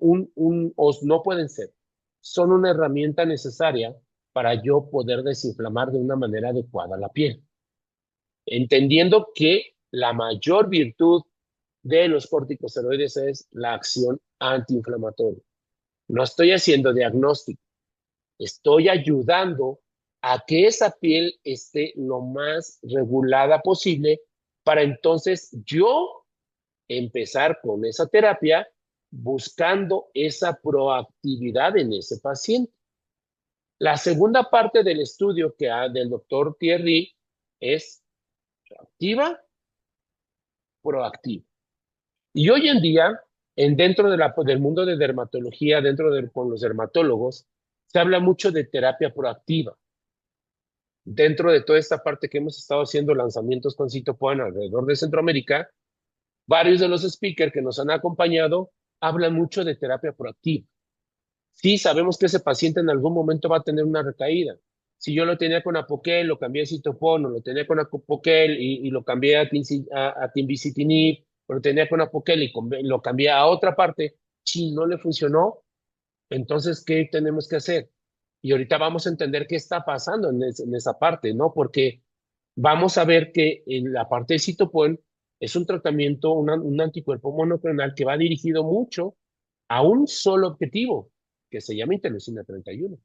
no pueden ser. Son una herramienta necesaria para yo poder desinflamar de una manera adecuada la piel. Entendiendo que la mayor virtud de los corticosteroides es la acción antiinflamatoria. No estoy haciendo diagnóstico, estoy ayudando a que esa piel esté lo más regulada posible para entonces yo empezar con esa terapia buscando esa proactividad en ese paciente. La segunda parte del estudio del doctor Thierry es activa, proactiva. Y hoy en día, dentro del mundo de dermatología, con los dermatólogos, Se habla mucho de terapia proactiva. Dentro de toda esta parte que hemos estado haciendo lanzamientos con Citopoin alrededor de Centroamérica, varios de los speakers que nos han acompañado hablan mucho de terapia proactiva. Sí, sabemos que ese paciente en algún momento va a tener una recaída. Si yo lo tenía con Apoquel, lo cambié a Citopon, o lo tenía con Apoquel y lo cambié a Timbicitinib, o lo tenía con Apoquel y lo cambié a otra parte, si no le funcionó, entonces, ¿qué tenemos que hacer? Y ahorita vamos a entender qué está pasando en esa parte, ¿no? Porque vamos a ver que en la parte de Citopon es un tratamiento, un anticuerpo monoclonal que va dirigido mucho a un solo objetivo, que se llama interleucina 31.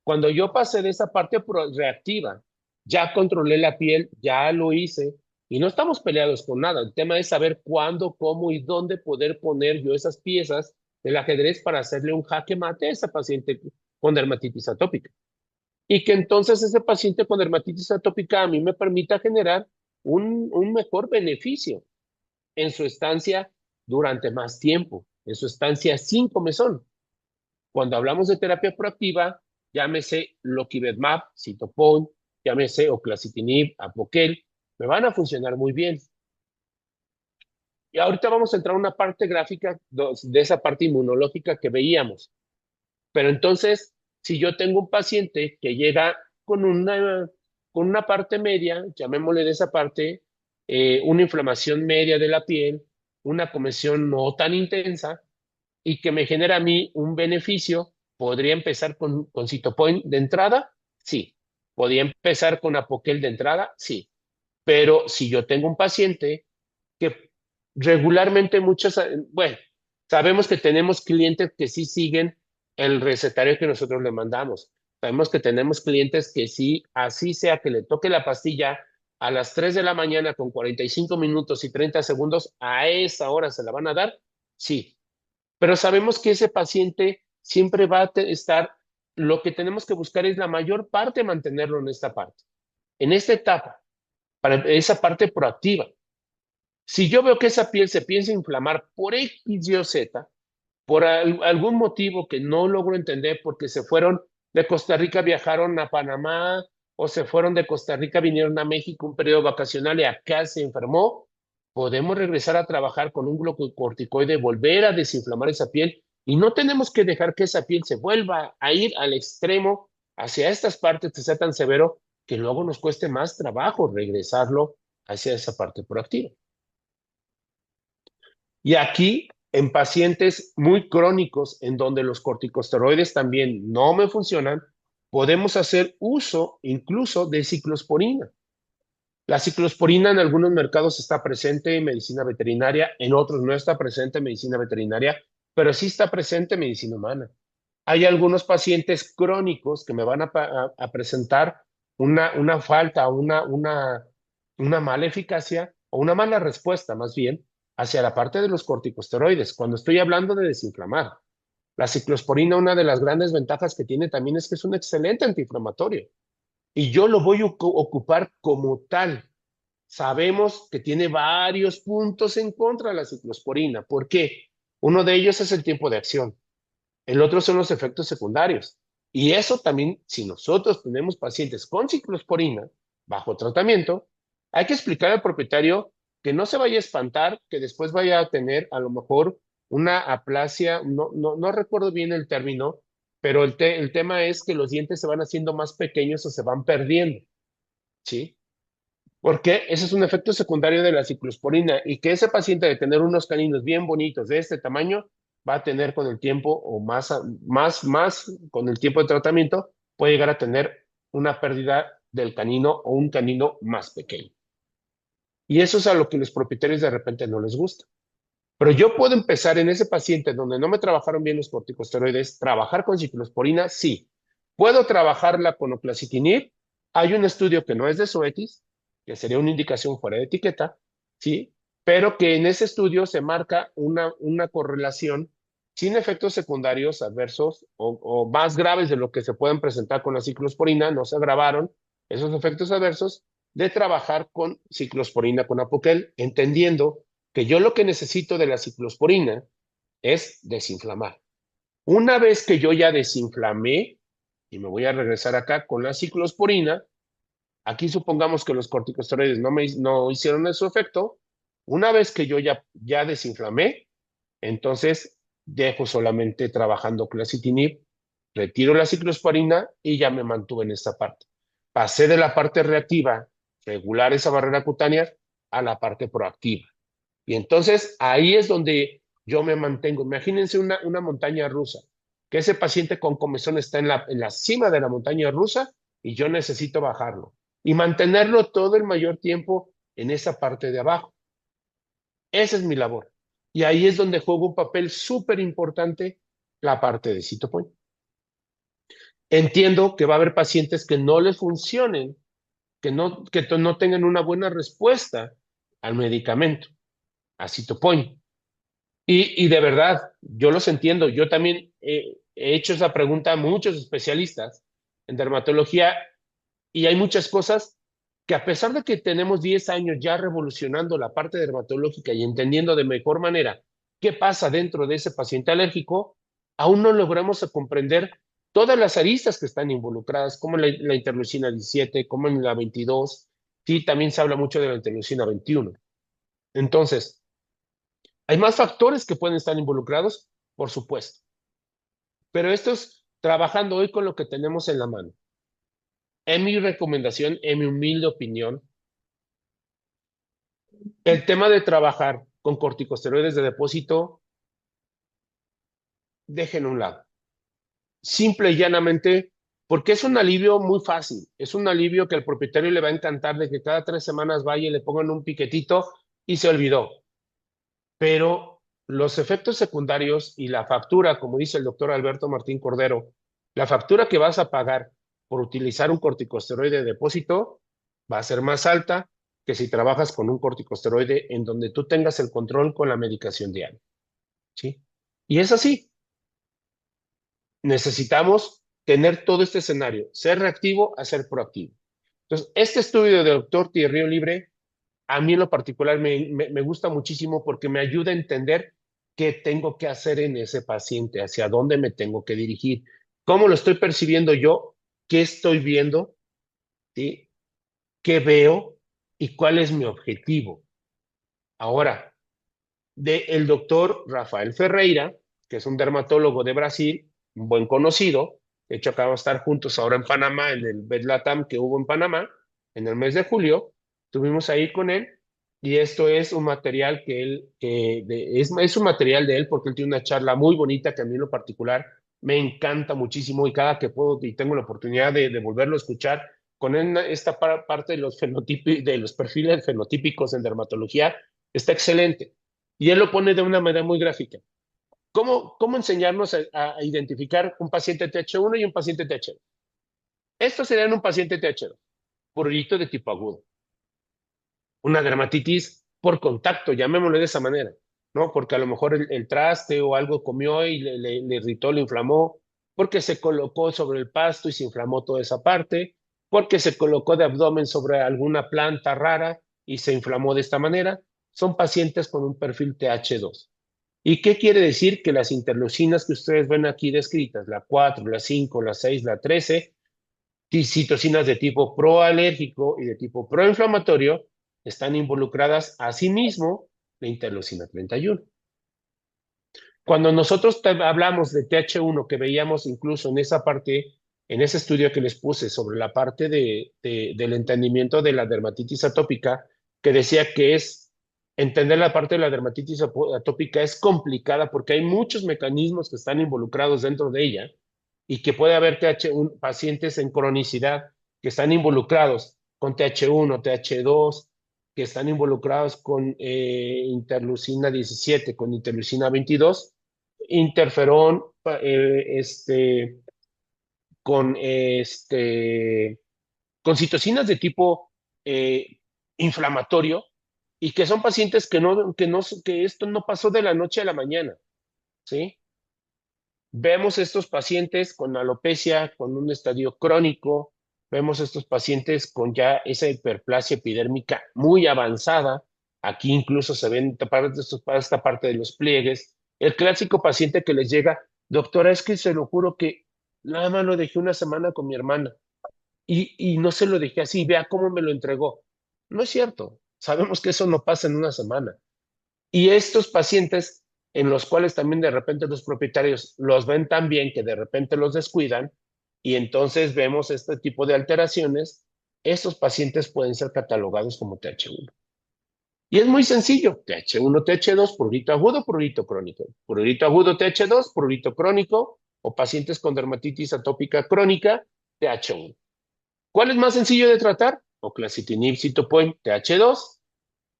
Cuando yo pasé de esa parte reactiva, ya controlé la piel, ya lo hice, y no estamos peleados con nada. El tema es saber cuándo, cómo y dónde poder poner yo esas piezas del ajedrez para hacerle un jaque mate a esa paciente con dermatitis atópica. Y que entonces ese paciente con dermatitis atópica a mí me permita generar un mejor beneficio en su estancia durante más tiempo, en su estancia sin comezón. Cuando hablamos de terapia proactiva, llámese Lokivedmab, Citopon, llámese Oclacitinib, Apoquel, me van a funcionar muy bien. Y ahorita vamos a entrar a una parte gráfica de esa parte inmunológica que veíamos. Pero entonces, si yo tengo un paciente que llega con una parte media, llamémosle de esa parte, una inflamación media de la piel, una comezón no tan intensa, y que me genera a mí un beneficio, ¿podría empezar con Citopoint de entrada? Sí. ¿Podría empezar con Apoquel de entrada? Sí. Pero si yo tengo un paciente que regularmente bueno, sabemos que tenemos clientes que sí siguen el recetario que nosotros le mandamos. Sabemos que tenemos clientes que sí, así sea que le toque la pastilla a las 3 de la mañana con 45 minutos y 30 segundos, a esa hora se la van a dar, sí. Pero sabemos que ese paciente siempre va a estar, lo que tenemos que buscar es la mayor parte mantenerlo en esta parte, en esta etapa, para esa parte proactiva. Si yo veo que esa piel se piensa inflamar por X, Y o Z, por algún motivo que no logro entender, porque se fueron de Costa Rica, viajaron a Panamá, o se fueron de Costa Rica, vinieron a México un periodo vacacional y acá se enfermó, podemos regresar a trabajar con un glucocorticoide, volver a desinflamar esa piel y no tenemos que dejar que esa piel se vuelva a ir al extremo hacia estas partes que sea tan severo que luego nos cueste más trabajo regresarlo hacia esa parte proactiva. Y aquí, en pacientes muy crónicos, en donde los corticosteroides también no me funcionan, podemos hacer uso incluso de ciclosporina. La ciclosporina en algunos mercados está presente en medicina veterinaria, en otros no está presente en medicina veterinaria, pero sí está presente en medicina humana. Hay algunos pacientes crónicos que me van a presentar una falta, una mala eficacia o una mala respuesta, más bien, hacia la parte de los corticosteroides, cuando estoy hablando de desinflamar. La ciclosporina, una de las grandes ventajas que tiene también es que es un excelente antiinflamatorio y yo lo voy a ocupar como tal. Sabemos que tiene varios puntos en contra de la ciclosporina. ¿Por qué? Uno de ellos es el tiempo de acción. El otro son los efectos secundarios. Y eso también, si nosotros tenemos pacientes con ciclosporina bajo tratamiento, hay que explicar al propietario que no se vaya a espantar, que después vaya a tener a lo mejor una aplasia, no recuerdo bien el término, pero el tema es que los dientes se van haciendo más pequeños o se van perdiendo, ¿sí? Porque ese es un efecto secundario de la ciclosporina y que ese paciente de tener unos caninos bien bonitos de este tamaño va a tener con el tiempo o más con el tiempo de tratamiento puede llegar a tener una pérdida del canino o un canino más pequeño. Y eso es a lo que los propietarios de repente no les gusta. Pero yo puedo empezar en ese paciente donde no me trabajaron bien los corticosteroides, trabajar con ciclosporina, sí. Puedo trabajarla con oclacitinib. Hay un estudio que no es de Zoetis, que sería una indicación fuera de etiqueta, sí, pero que en ese estudio se marca una correlación sin efectos secundarios adversos o más graves de lo que se pueden presentar con la ciclosporina, no se agravaron esos efectos adversos de trabajar con ciclosporina con Apoquel, entendiendo que yo lo que necesito de la ciclosporina es desinflamar. Una vez que yo ya desinflamé, y me voy a regresar acá con la ciclosporina, aquí supongamos que los corticosteroides no hicieron su efecto. Una vez que yo ya desinflamé, entonces dejo solamente trabajando clasitinib, retiro la ciclosporina y ya me mantuve en esta parte. Pasé de la parte reactiva, regular esa barrera cutánea, a la parte proactiva. Y entonces ahí es donde yo me mantengo. Imagínense una montaña rusa, que ese paciente con comezón está en la cima de la montaña rusa y yo necesito bajarlo y mantenerlo todo el mayor tiempo en esa parte de abajo. Esa es mi labor. Y ahí es donde juega un papel súper importante la parte de citopoint. Entiendo que va a haber pacientes que no les funcionen, que no tengan una buena respuesta al medicamento, a citopoint. Y de verdad, yo los entiendo. Yo también he hecho esa pregunta a muchos especialistas en dermatología y hay muchas cosas que a pesar de que tenemos 10 años ya revolucionando la parte dermatológica y entendiendo de mejor manera qué pasa dentro de ese paciente alérgico, aún no logramos comprender todas las aristas que están involucradas, como la interleucina 17, como en la 22. Sí, también se habla mucho de la interleucina 21. Entonces, ¿hay más factores que pueden estar involucrados? Por supuesto. Pero esto es trabajando hoy con lo que tenemos en la mano. En mi recomendación, en mi humilde opinión, el tema de trabajar con corticosteroides de depósito, déjenlo a un lado. Simple y llanamente, porque es un alivio muy fácil. Es un alivio que al propietario le va a encantar de que cada 3 semanas vaya y le pongan un piquetito y se olvidó. Pero los efectos secundarios y la factura, como dice el doctor Alberto Martín Cordero, la factura que vas a pagar por utilizar un corticosteroide de depósito va a ser más alta que si trabajas con un corticosteroide en donde tú tengas el control con la medicación diaria, ¿sí? Y es así. Necesitamos tener todo este escenario, ser reactivo a ser proactivo. Entonces, este estudio del doctor Thierry Libre a mí en lo particular me gusta muchísimo porque me ayuda a entender qué tengo que hacer en ese paciente, hacia dónde me tengo que dirigir, cómo lo estoy percibiendo yo, qué estoy viendo, ¿sí? ¿Qué veo y cuál es mi objetivo? Ahora, el doctor Rafael Ferreira, que es un dermatólogo de Brasil, un buen conocido, de hecho acabamos de estar juntos ahora en Panamá, en el BEDLATAM que hubo en Panamá, en el mes de julio, estuvimos ahí con él, y esto es un material que él, es un material de él porque él tiene una charla muy bonita que a mí en lo particular me encanta muchísimo y cada que puedo y tengo la oportunidad de volverlo a escuchar, con esta parte de los fenotipos, de los perfiles fenotípicos en dermatología, está excelente. Y él lo pone de una manera muy gráfica. ¿Cómo enseñarnos a identificar un paciente TH1 y un paciente TH2? Estos serían un paciente TH2, prurito de tipo agudo. Una dermatitis por contacto, llamémosle de esa manera, ¿no? Porque a lo mejor el traste o algo comió y le irritó, le inflamó, porque se colocó sobre el pasto y se inflamó toda esa parte, porque se colocó de abdomen sobre alguna planta rara y se inflamó de esta manera. Son pacientes con un perfil TH2. ¿Y qué quiere decir? Que las interleucinas que ustedes ven aquí descritas, la 4, la 5, la 6, la 13, citocinas de tipo proalérgico y de tipo proinflamatorio, están involucradas asimismo la interleucina 31. Cuando nosotros hablamos de TH1, que veíamos incluso en esa parte, en ese estudio que les puse sobre la parte del entendimiento de la dermatitis atópica, que decía que entender la parte de la dermatitis atópica es complicada porque hay muchos mecanismos que están involucrados dentro de ella y que puede haber pacientes en cronicidad que están involucrados con TH1, TH2, que están involucrados con interleucina 17, con interleucina 22, interferón, con, con citocinas de tipo eh, inflamatorio y que son pacientes que esto no pasó de la noche a la mañana, ¿sí? Vemos estos pacientes con alopecia, con un estadio crónico, vemos estos pacientes con ya esa hiperplasia epidérmica muy avanzada. Aquí incluso se ven esta parte de los pliegues. El clásico paciente que les llega Doctora, es que se lo juro que nada más lo dejé una semana con mi hermana y no se lo dejé así, vea cómo me lo entregó. No es cierto, sabemos que eso no pasa en una semana. Y estos pacientes en los cuales también de repente los propietarios los ven tan bien que de repente los descuidan y entonces vemos este tipo de alteraciones, estos pacientes pueden ser catalogados como TH1. Y es muy sencillo, TH1, TH2, prurito agudo, prurito crónico. Prurito agudo, TH2, prurito crónico, o pacientes con dermatitis atópica crónica, TH1. ¿Cuál es más sencillo de tratar? Oclacitinib, citopoin, TH2,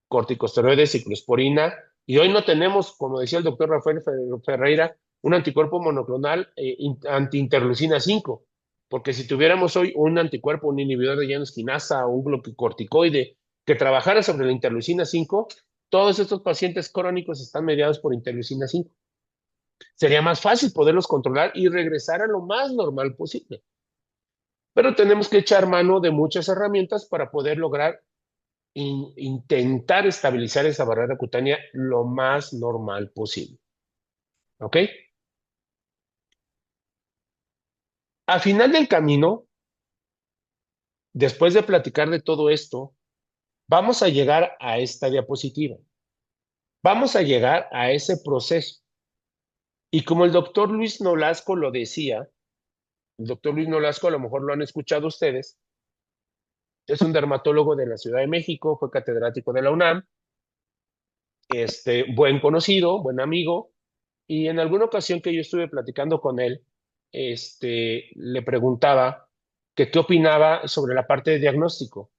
corticosteroides, ciclosporina, y hoy no tenemos, como decía el doctor Rafael Ferreira, un anticuerpo monoclonal anti-interleucina 5, porque si tuviéramos hoy un anticuerpo, un inhibidor de iones quinasa o un glucocorticoide que trabajara sobre la interleucina 5, todos estos pacientes crónicos están mediados por interleucina 5. Sería más fácil poderlos controlar y regresar a lo más normal posible. Pero tenemos que echar mano de muchas herramientas para poder lograr intentar estabilizar esa barrera cutánea lo más normal posible. ¿Ok? Al final del camino, después de platicar de todo esto, vamos a llegar a esta diapositiva. Vamos a llegar a ese proceso. Y como el doctor Luis Nolasco lo decía, el doctor Luis Nolasco, a lo mejor lo han escuchado ustedes, es un dermatólogo de la Ciudad de México, fue catedrático de la UNAM, buen conocido, buen amigo, y en alguna ocasión que yo estuve platicando con él, le preguntaba que qué opinaba sobre la parte de diagnóstico,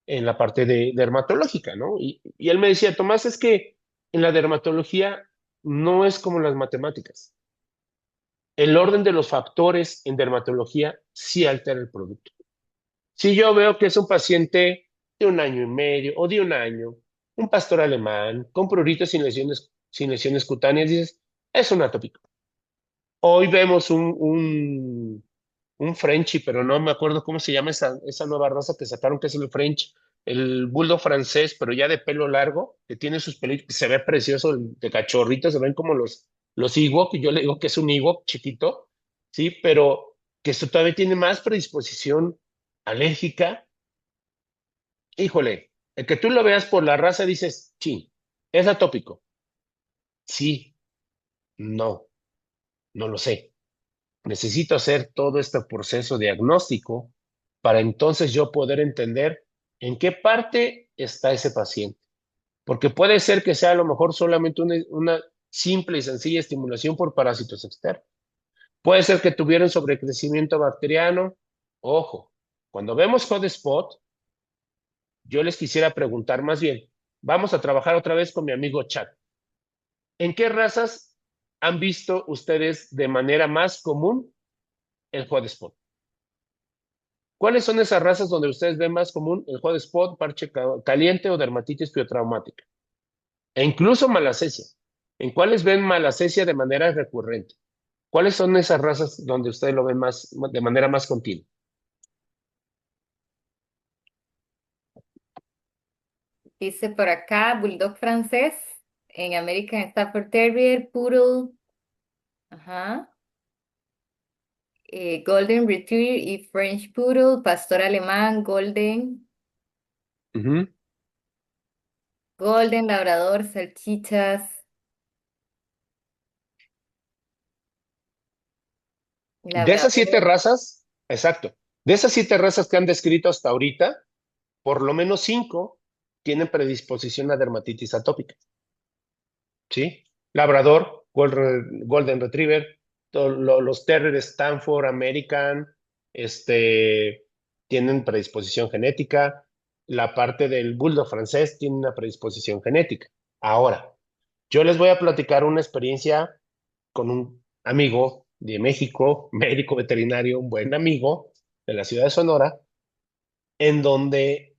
en la parte de dermatológica, ¿no? Y él me decía, Tomás, es que en la dermatología no es como las matemáticas. El orden de los factores en dermatología sí altera el producto. Si yo veo que es un paciente de 1 año y medio o de 1 año, un pastor alemán con pruritos sin lesiones cutáneas, dices, es un atópico. Hoy vemos un Frenchie, pero no me acuerdo cómo se llama esa nueva raza que sacaron, que es el French, el bulldog francés, pero ya de pelo largo, que tiene sus pelitos, que se ve precioso, de cachorrito, se ven como los Ewok, yo le digo que es un Ewok chiquito, ¿sí? Pero que esto todavía tiene más predisposición alérgica. Híjole, el que tú lo veas por la raza dices, sí, es atópico. Sí, no, no lo sé. Necesito hacer todo este proceso diagnóstico para entonces yo poder entender en qué parte está ese paciente. Porque puede ser que sea a lo mejor solamente una simple y sencilla estimulación por parásitos externos. Puede ser que tuviera un sobrecrecimiento bacteriano. Ojo, cuando vemos hotspot, yo les quisiera preguntar más bien, vamos a trabajar otra vez con mi amigo Chat. ¿En qué razas han visto ustedes de manera más común el hotspot? ¿Cuáles son esas razas donde ustedes ven más común el hotspot, parche caliente o dermatitis piotraumática? E incluso malacesia. ¿En cuáles ven malacesia de manera recurrente? ¿Cuáles son esas razas donde ustedes lo ven más, de manera más continua? Dice por acá, Bulldog francés, en American Stafford Terrier, Poodle, ajá, Golden Retriever y French Poodle, Pastor Alemán, Ujú. Golden Labrador, Salchichas, De esas 7 Labrador. razas, exacto, de esas 7 razas que han descrito hasta ahorita, por lo menos 5 tienen predisposición a dermatitis atópica. ¿Sí? Labrador, Golden Retriever, los Terrier Stanford American, tienen predisposición genética. La parte del Bulldog francés tiene una predisposición genética. Ahora, yo les voy a platicar una experiencia con un amigo de México, médico veterinario, un buen amigo de la ciudad de Sonora, en donde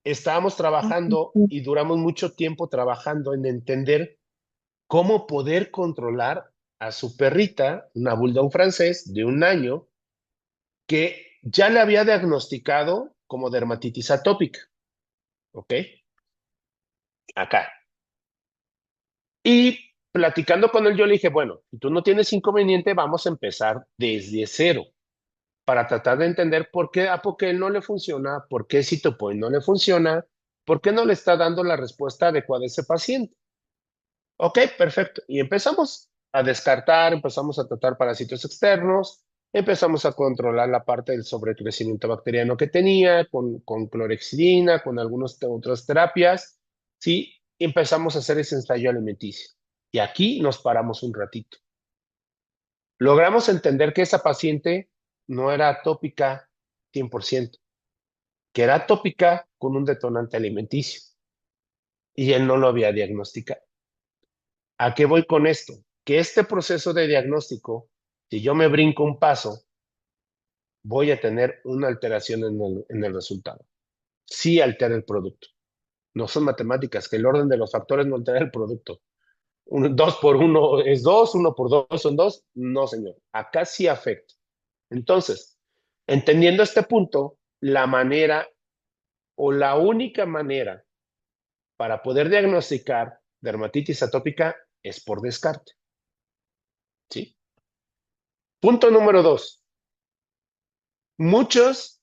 estábamos trabajando y duramos mucho tiempo trabajando en entender cómo poder controlar a su perrita, una bulldog francés de 1 año, que ya le había diagnosticado como dermatitis atópica, ¿ok? Acá. Y platicando con él, yo le dije, bueno, si tú no tienes inconveniente, vamos a empezar desde cero para tratar de entender por qué a Poké no le funciona, por qué Citopoint no le funciona, por qué no le está dando la respuesta adecuada a ese paciente. Ok, perfecto. Y empezamos a descartar, empezamos a tratar parásitos externos, empezamos a controlar la parte del sobrecrecimiento bacteriano que tenía con clorexidina, con algunas otras terapias, ¿sí? Y empezamos a hacer ese ensayo alimenticio. Y aquí nos paramos un ratito. Logramos entender que esa paciente no era atópica 100%, que era atópica con un detonante alimenticio. Y él no lo había diagnosticado. ¿A qué voy con esto? Que este proceso de diagnóstico, si yo me brinco un paso, voy a tener una alteración en el resultado. Sí altera el producto. No son matemáticas, que el orden de los factores no altera el producto. Dos por uno es dos, uno por dos son dos. No, señor. Acá sí afecta. Entonces, entendiendo este punto, la manera o la única manera para poder diagnosticar dermatitis atópica es por descarte. ¿Sí? Punto número dos. Muchos,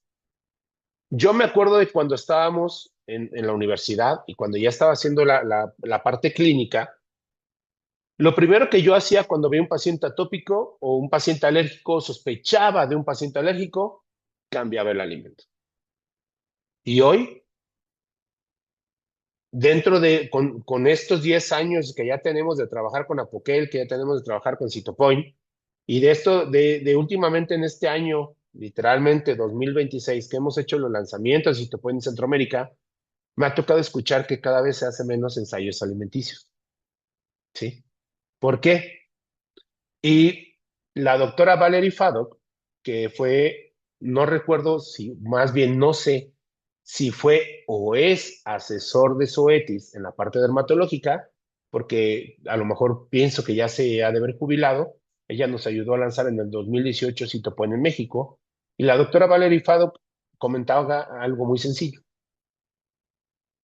yo me acuerdo de cuando estábamos en la universidad y cuando ya estaba haciendo la parte clínica, lo primero que yo hacía cuando veía un paciente atópico o un paciente alérgico, sospechaba de un paciente alérgico, cambiaba el alimento. Y hoy, con estos 10 años que ya tenemos de trabajar con Apoquel, que ya tenemos de trabajar con Citopoint, y de esto, de últimamente en este año, literalmente 2026, que hemos hecho los lanzamientos de Citopoint en Centroamérica, me ha tocado escuchar que cada vez se hace menos ensayos alimenticios. ¿Sí? ¿Por qué? Y la doctora Valerie Fadok, que fue, no recuerdo si, más bien no sé si fue o es asesor de Zoetis en la parte dermatológica, porque a lo mejor pienso que ya se ha de haber jubilado. Ella nos ayudó a lanzar en el 2018 Citopoint en México. Y la doctora Valerie Fadok comentaba algo muy sencillo.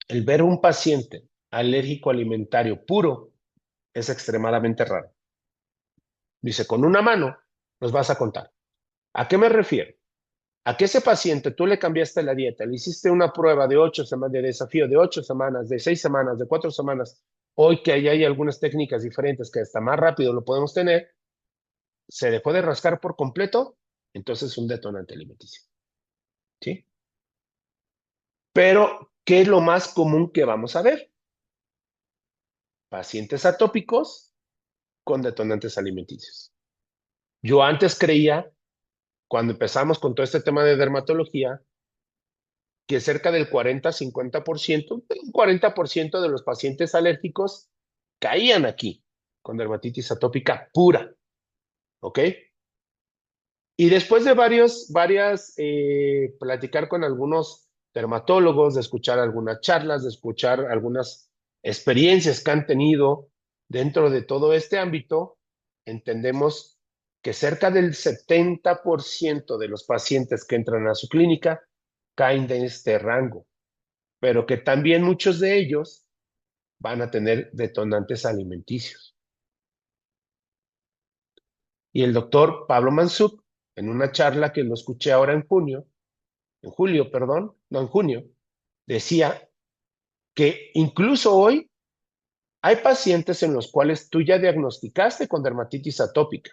El ver un paciente alérgico alimentario puro es extremadamente raro. Dice, con una mano nos vas a contar. ¿A qué me refiero? A que ese paciente tú le cambiaste la dieta, le hiciste una prueba de 8 semanas, de desafío de 8 semanas, de 6 semanas, de 4 semanas. Hoy que ahí hay algunas técnicas diferentes que hasta más rápido lo podemos tener, se dejó de rascar por completo, entonces es un detonante alimenticio. ¿Sí? Pero, ¿qué es lo más común que vamos a ver? Pacientes atópicos con detonantes alimenticios. Yo antes creía, cuando empezamos con todo este tema de dermatología, que cerca del 40-50%, un 40% de los pacientes alérgicos caían aquí con dermatitis atópica pura, ¿ok? Y después de platicar con algunos dermatólogos, de escuchar algunas charlas, de escuchar algunas experiencias que han tenido dentro de todo este ámbito, entendemos que cerca del 70% de los pacientes que entran a su clínica caen de este rango, pero que también muchos de ellos van a tener detonantes alimenticios. Y el doctor Pablo Mansuk, en una charla que lo escuché ahora en julio, perdón, no en junio, decía que incluso hoy hay pacientes en los cuales tú ya diagnosticaste con dermatitis atópica,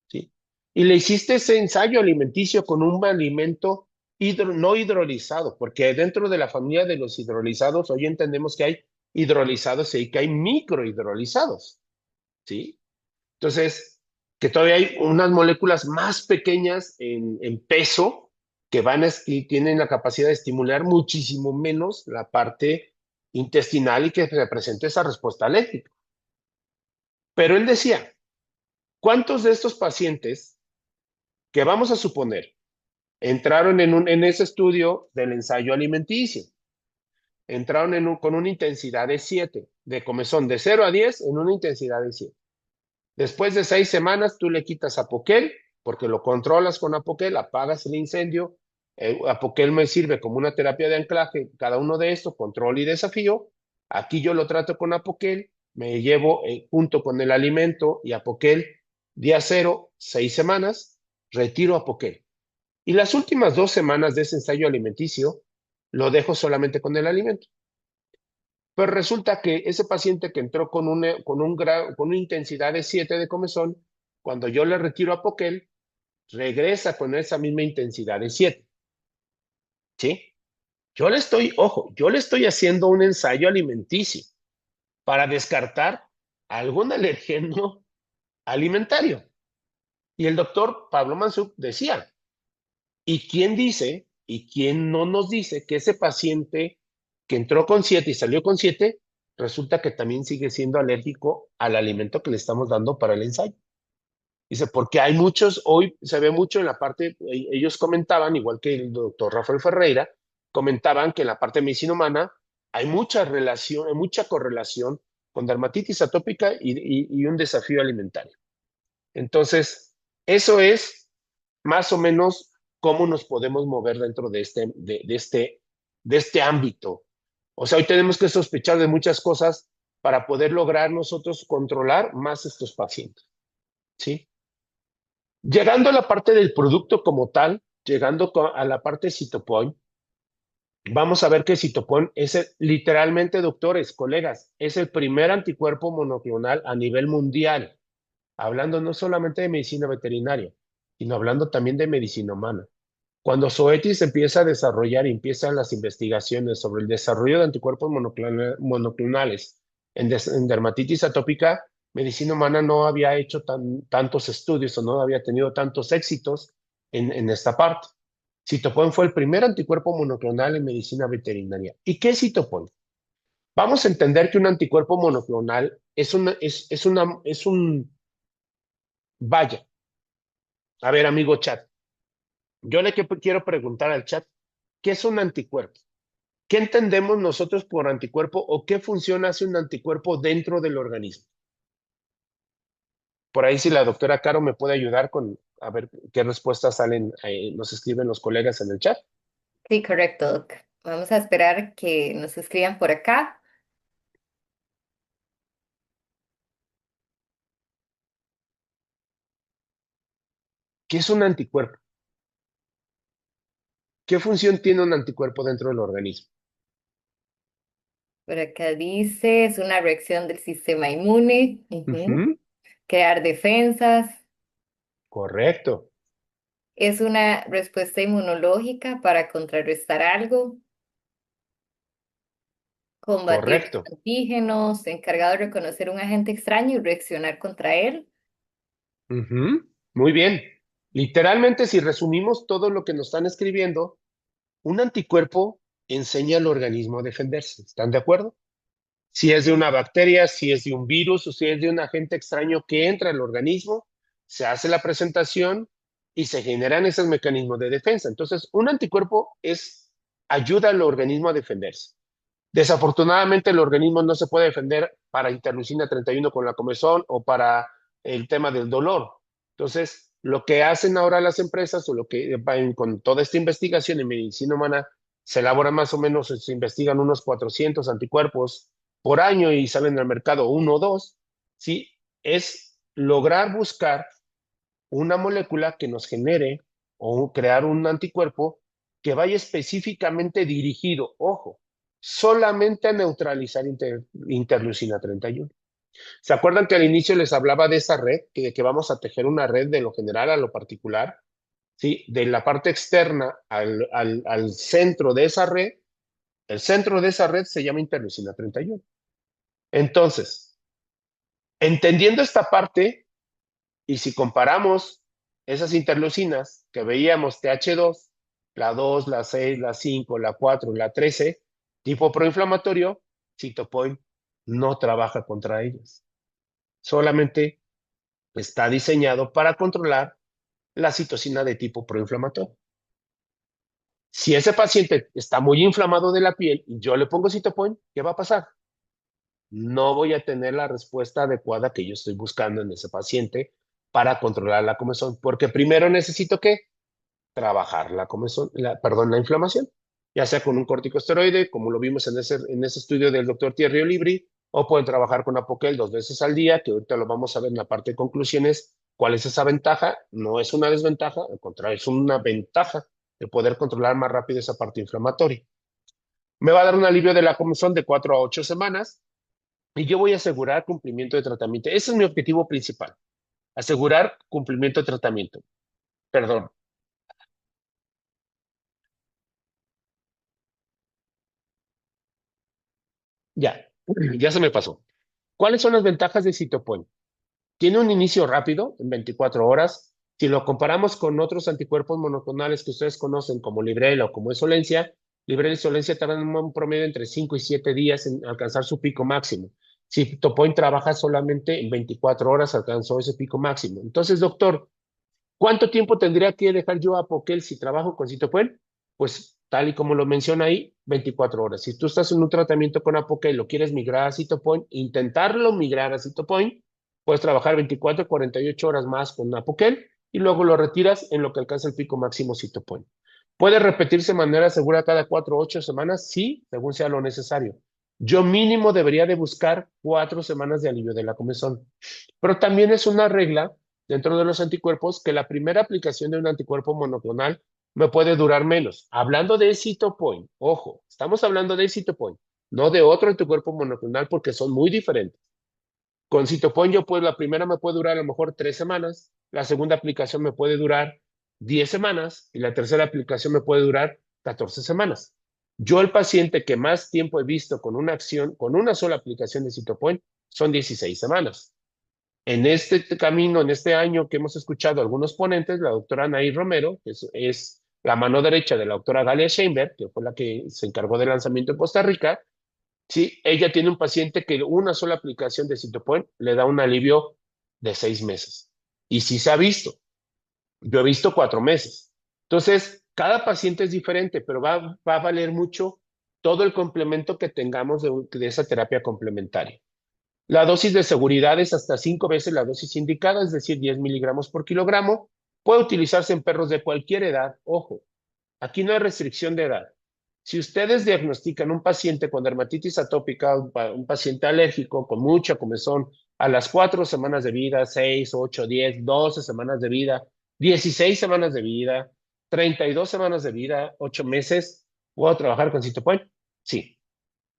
¿sí? Y le hiciste ese ensayo alimenticio con un alimento no hidrolizado, porque dentro de la familia de los hidrolizados, hoy entendemos que hay hidrolizados y que hay microhidrolizados, ¿sí? Entonces, que todavía hay unas moléculas más pequeñas en peso que y tienen la capacidad de estimular muchísimo menos la parte intestinal y que representa esa respuesta alérgica. Pero él decía, ¿cuántos de estos pacientes que vamos a suponer entraron en ese estudio del ensayo alimenticio? Entraron con una intensidad de 7, de comezón de 0 a 10 en una intensidad de 7. Después de 6 semanas, tú le quitas Apoquel, porque lo controlas con Apoquel, apagas el incendio. Apoquel me sirve como una terapia de anclaje, cada uno de estos, control y desafío. Aquí yo lo trato con Apoquel, me llevo junto con el alimento y Apoquel, día cero, 6 semanas, retiro Apoquel. Y las últimas 2 semanas de ese ensayo alimenticio lo dejo solamente con el alimento. Pero resulta que ese paciente que entró con una intensidad de 7 de comezón, cuando yo le retiro Apoquel, regresa con esa misma intensidad de 7. ¿Sí? Yo le estoy haciendo un ensayo alimenticio para descartar algún alergeno alimentario. Y el doctor Pablo Mansuk decía, ¿y quién dice y quién no nos dice que ese paciente que entró con 7 y salió con 7, resulta que también sigue siendo alérgico al alimento que le estamos dando para el ensayo? Dice, porque hay muchos, hoy se ve mucho en la parte, ellos comentaban, igual que el doctor Rafael Ferreira, comentaban que en la parte de medicina humana hay mucha relación, hay mucha correlación con dermatitis atópica y un desafío alimentario. Entonces, eso es más o menos cómo nos podemos mover dentro de este ámbito. O sea, hoy tenemos que sospechar de muchas cosas para poder lograr nosotros controlar más estos pacientes, ¿sí? Llegando a la parte del producto como tal, llegando a la parte de Cytopoint, vamos a ver que Cytopoint es literalmente, doctores, colegas, es el primer anticuerpo monoclonal a nivel mundial, hablando no solamente de medicina veterinaria, sino hablando también de medicina humana. Cuando Zoetis empieza a desarrollar y empiezan las investigaciones sobre el desarrollo de anticuerpos monoclonales en dermatitis atópica, medicina humana no había hecho tantos estudios o no había tenido tantos éxitos en esta parte. Cytopoint fue el primer anticuerpo monoclonal en medicina veterinaria. ¿Y qué es Cytopoint? Vamos a entender que un anticuerpo monoclonal vaya, a ver, amigo chat, yo le quiero preguntar al chat, ¿qué es un anticuerpo? ¿Qué entendemos nosotros por anticuerpo o qué función hace un anticuerpo dentro del organismo? Por ahí si la doctora Caro me puede ayudar con, a ver qué respuestas salen, nos escriben los colegas en el chat. Sí, correcto, Doc. Vamos a esperar que nos escriban por acá. ¿Qué es un anticuerpo? ¿Qué función tiene un anticuerpo dentro del organismo? Por acá dice, es una reacción del sistema inmune, ujú. Ujú, Crear defensas, correcto, es una respuesta inmunológica para contrarrestar algo, combatir los correcto. antígenos, encargado de reconocer un agente extraño y reaccionar contra él. Ujú, muy bien. Literalmente, si resumimos todo lo que nos están escribiendo, un anticuerpo enseña al organismo a defenderse. ¿Están de acuerdo? Si es de una bacteria, si es de un virus o si es de un agente extraño que entra al organismo, se hace la presentación y se generan esos mecanismos de defensa. Entonces, un anticuerpo ayuda al organismo a defenderse. Desafortunadamente, el organismo no se puede defender para interleucina 31 con la comezón o para el tema del dolor. Entonces, lo que hacen ahora las empresas o lo que van con toda esta investigación en medicina humana, se elaboran más o menos, se investigan unos 400 anticuerpos por año y salen al mercado uno o dos, ¿sí? Es lograr buscar una molécula que nos genere o crear un anticuerpo que vaya específicamente dirigido, ojo, solamente a neutralizar interleucina 31. ¿Se acuerdan que al inicio les hablaba de esa red, que vamos a tejer una red de lo general a lo particular? ¿Sí? De la parte externa al centro de esa red, el centro de esa red se llama interleucina 31. Entonces, entendiendo esta parte, y si comparamos esas interleucinas que veíamos TH2, la 2, la 6, la 5, la 4, la 13, tipo proinflamatorio, Cytopoint no trabaja contra ellas. Solamente está diseñado para controlar la citocina de tipo proinflamatorio. Si ese paciente está muy inflamado de la piel y yo le pongo Cytopoint, ¿qué va a pasar? No voy a tener la respuesta adecuada que yo estoy buscando en ese paciente para controlar la comezón, porque primero necesito que trabajar la comezón, perdón, la inflamación, ya sea con un corticosteroide, como lo vimos en ese estudio del doctor Thierry Olivri, o pueden trabajar con Apoquel 2 veces al día, que ahorita lo vamos a ver en la parte de conclusiones. ¿Cuál es esa ventaja? No es una desventaja, al contrario, es una ventaja de poder controlar más rápido esa parte inflamatoria. Me va a dar un alivio de la comezón de 4 a 8 semanas y yo voy a asegurar cumplimiento de tratamiento. Ese es mi objetivo principal, asegurar cumplimiento de tratamiento. Perdón, ya, ya se me pasó. ¿Cuáles son las ventajas de Citopoint? Tiene un inicio rápido, en 24 horas. Si lo comparamos con otros anticuerpos monoclonales que ustedes conocen, como Librela o como Solencia, Librela y Solencia tardan un promedio entre 5 y 7 días en alcanzar su pico máximo. Citopoint trabaja solamente en 24 horas, alcanzó ese pico máximo. Entonces, doctor, ¿cuánto tiempo tendría que dejar yo a Pokel si trabajo con Citopoint? Pues tal y como lo menciona ahí, 24 horas. Si tú estás en un tratamiento con Apoquel y lo quieres migrar a Citopoint, intentarlo migrar a Citopoint, puedes trabajar 24 o 48 horas más con Apoquel y luego lo retiras en lo que alcanza el pico máximo Citopoint. ¿Puede repetirse de manera segura cada 4 o 8 semanas? Sí, según sea lo necesario. Yo mínimo debería de buscar 4 semanas de alivio de la comezón. Pero también es una regla dentro de los anticuerpos que la primera aplicación de un anticuerpo monoclonal me puede durar menos. Hablando de Citopoint, ojo, estamos hablando de Citopoint, no de otro anticuerpo monoclonal porque son muy diferentes. Con Citopoint yo pues la primera me puede durar a lo mejor 3 semanas, la segunda aplicación me puede durar 10 semanas y la tercera aplicación me puede durar 14 semanas. Yo el paciente que más tiempo he visto con una acción, con una sola aplicación de Citopoint, son 16 semanas. En este camino, en este año que hemos escuchado algunos ponentes, la doctora Nay Romero, que es la mano derecha de la doctora Galia Sheinberg, que fue la que se encargó del lanzamiento en Costa Rica, sí, ella tiene un paciente que una sola aplicación de Citopoint le da un alivio de 6 meses. Y sí se ha visto. Yo he visto 4 meses. Entonces, cada paciente es diferente, pero va a valer mucho todo el complemento que tengamos de esa terapia complementaria. La dosis de seguridad es hasta 5 veces la dosis indicada, es decir, 10 miligramos por kilogramo. Puede utilizarse en perros de cualquier edad. Ojo, aquí no hay restricción de edad. Si ustedes diagnostican un paciente con dermatitis atópica, un paciente alérgico con mucha comezón, a las 4 semanas de vida, 6, 8, 10, 12 semanas de vida, 16 semanas de vida, 32 semanas de vida, 8 meses, ¿puedo trabajar con Citopoint? Sí.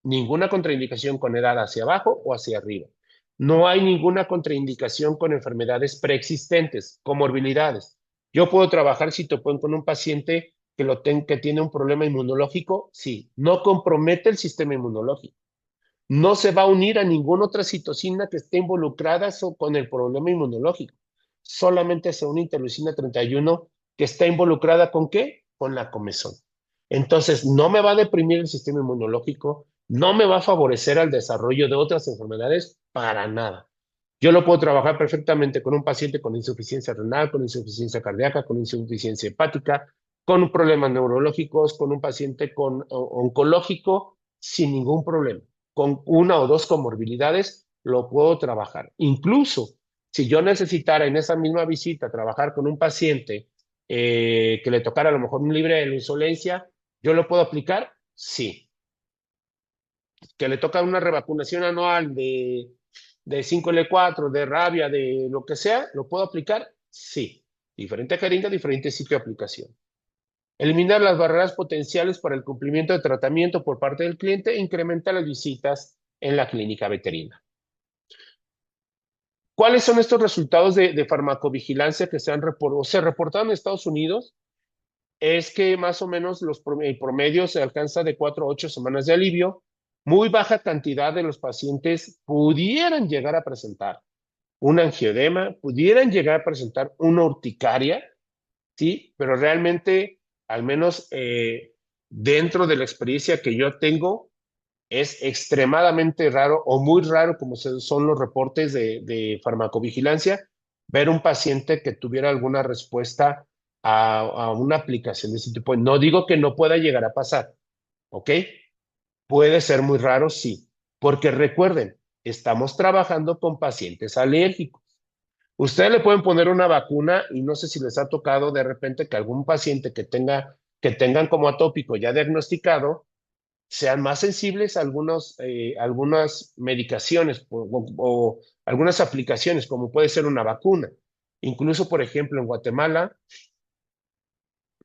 Ninguna contraindicación con edad hacia abajo o hacia arriba. No hay ninguna contraindicación con enfermedades preexistentes, comorbilidades. Yo puedo trabajar citopoint con un paciente que tiene un problema inmunológico, sí. No compromete el sistema inmunológico. No se va a unir a ninguna otra citocina que esté involucrada con el problema inmunológico. Solamente es una interleucina 31 que está involucrada con ¿qué? Con la comezón. Entonces, no me va a deprimir el sistema inmunológico, no me va a favorecer al desarrollo de otras enfermedades para nada. Yo lo puedo trabajar perfectamente con un paciente con insuficiencia renal, con insuficiencia cardíaca, con insuficiencia hepática, con problemas neurológicos, con un paciente con oncológico, sin ningún problema. Con una o dos comorbilidades lo puedo trabajar. Incluso si yo necesitara en esa misma visita trabajar con un paciente que le tocara a lo mejor un libre de insolencia, ¿yo lo puedo aplicar? Sí. Que le toca una revacunación anual de 5L4, de rabia, de lo que sea, ¿lo puedo aplicar? Sí. Diferente jeringa, diferente sitio de aplicación. Eliminar las barreras potenciales para el cumplimiento de tratamiento por parte del cliente e incrementa las visitas en la clínica veterinaria. ¿Cuáles son estos resultados de farmacovigilancia que se reportaron en Estados Unidos? Es que más o menos el promedio se alcanza de 4 a 8 semanas de alivio. Muy baja cantidad de los pacientes pudieran llegar a presentar un angioedema, pudieran llegar a presentar una urticaria, ¿sí? Pero realmente, al menos dentro de la experiencia que yo tengo, es extremadamente raro o muy raro, como son los reportes de farmacovigilancia, ver un paciente que tuviera alguna respuesta a una aplicación de ese tipo. No digo que no pueda llegar a pasar, ¿ok? Puede ser muy raro, sí, porque recuerden, estamos trabajando con pacientes alérgicos. Ustedes le pueden poner una vacuna y no sé si les ha tocado de repente que algún paciente que tengan como atópico ya diagnosticado, sean más sensibles a algunas medicaciones o algunas aplicaciones, como puede ser una vacuna. Incluso, por ejemplo, en Guatemala,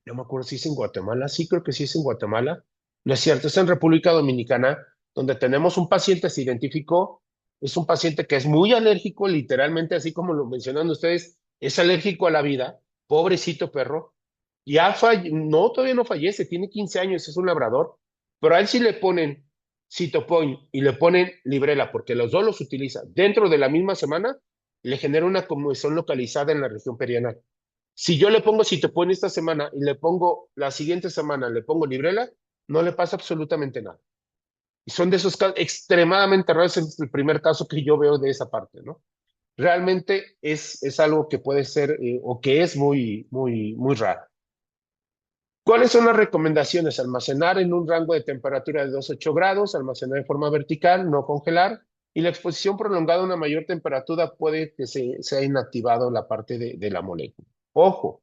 no me acuerdo si es en Guatemala, sí creo que sí es en Guatemala, no es cierto, es en República Dominicana, donde tenemos un paciente, se identificó, es un paciente que es muy alérgico, literalmente, así como lo mencionan ustedes, es alérgico a la vida, pobrecito perro, no, todavía no fallece, tiene 15 años, es un labrador, pero a él sí le ponen Citopoin y le ponen Librela, porque los dos los utiliza dentro de la misma semana, le genera una conmoción localizada en la región perianal. Si yo le pongo Citopoin esta semana y le pongo la siguiente semana, le pongo Librela, no le pasa absolutamente nada. Y son de esos casos extremadamente raros, es el primer caso que yo veo de esa parte, ¿no? Realmente es algo que puede ser o que es muy, muy, muy raro. ¿Cuáles son las recomendaciones? Almacenar en un rango de temperatura de 2 a 8 grados, almacenar de forma vertical, no congelar, y la exposición prolongada a una mayor temperatura puede que se haya inactivado la parte de la molécula. Ojo,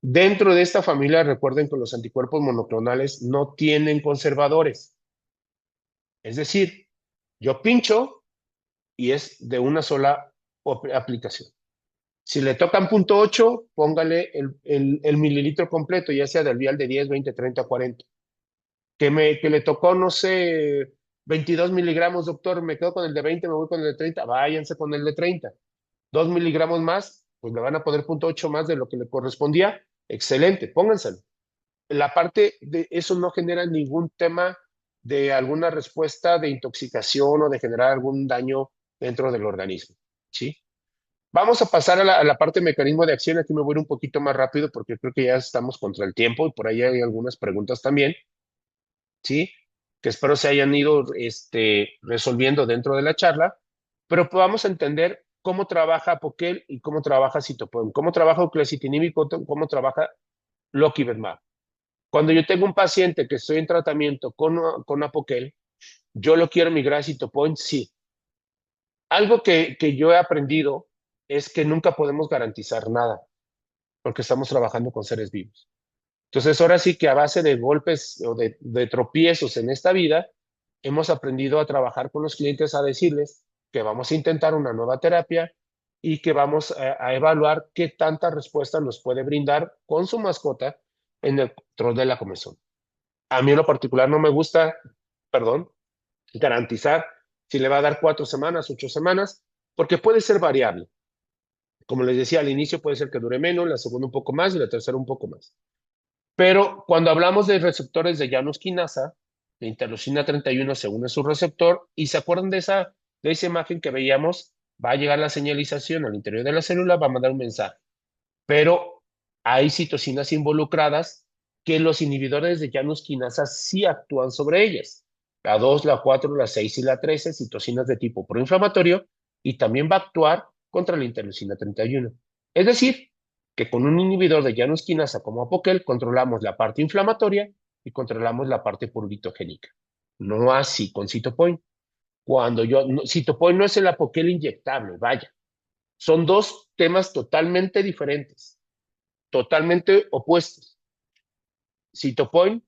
dentro de esta familia recuerden que los anticuerpos monoclonales no tienen conservadores. Es decir, yo pincho y es de una sola aplicación. Si le tocan punto 8, póngale el mililitro completo, ya sea del vial de 10, 20, 30, 40. Que le tocó, no sé, 22 miligramos, doctor, me quedo con el de 20, me voy con el de 30, váyanse con el de 30. 2 miligramos más, pues le van a poner punto 8 más de lo que le correspondía. Excelente, pónganselo. La parte de eso no genera ningún tema de alguna respuesta de intoxicación o de generar algún daño dentro del organismo, ¿sí? Vamos a pasar a la parte de mecanismo de acción. Aquí me voy a ir un poquito más rápido porque creo que ya estamos contra el tiempo y por ahí hay algunas preguntas también, ¿sí? Que espero se hayan ido resolviendo dentro de la charla, pero podamos entender cómo trabaja Apoquel y cómo trabaja Citopoin, cómo trabaja Oclecitinib y cómo trabaja Lokibermab. Cuando yo tengo un paciente que estoy en tratamiento con Apoquel, yo lo quiero migrar a Citopoin, sí. Algo que yo he aprendido es que nunca podemos garantizar nada, porque estamos trabajando con seres vivos. Entonces, ahora sí que a base de golpes o de tropiezos en esta vida, hemos aprendido a trabajar con los clientes, a decirles que vamos a intentar una nueva terapia y que vamos a evaluar qué tanta respuesta nos puede brindar con su mascota en el control de la comezón. A mí en lo particular no me gusta, perdón, garantizar si le va a dar 4 semanas, 8 semanas, porque puede ser variable. Como les decía al inicio, puede ser que dure menos, la segunda un poco más y la tercera un poco más. Pero cuando hablamos de receptores de Janus quinasa, la interleucina 31 se une a su receptor y se acuerdan de esa imagen que veíamos, va a llegar la señalización al interior de la célula, va a mandar un mensaje. Pero hay citocinas involucradas que los inhibidores de Janus quinasa sí actúan sobre ellas. La 2, la 4, la 6 y la 13, citocinas de tipo proinflamatorio, y también va a actuar contra la interleucina 31. Es decir, que con un inhibidor de Janus quinasa como Apoquel controlamos la parte inflamatoria y controlamos la parte puritogénica. No así con Citopoin. Citopoin no es el Apoquel inyectable, vaya. Son dos temas totalmente diferentes, totalmente opuestos. Citopoin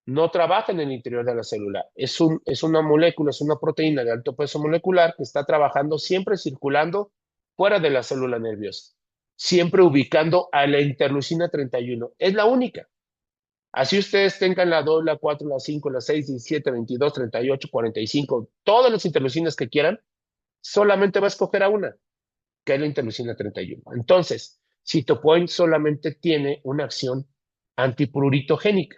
no trabaja en el interior de la célula. Es una molécula, es una proteína de alto peso molecular que está trabajando siempre circulando fuera de la célula nerviosa, siempre ubicando a la interleucina 31. Es la única. Así ustedes tengan la 2, la 4, la 5, la 6, 17, 22, 38, 45, todas las interleucinas que quieran, solamente va a escoger a una, que es la interleucina 31. Entonces, Citopoin solamente tiene una acción antipruritogénica.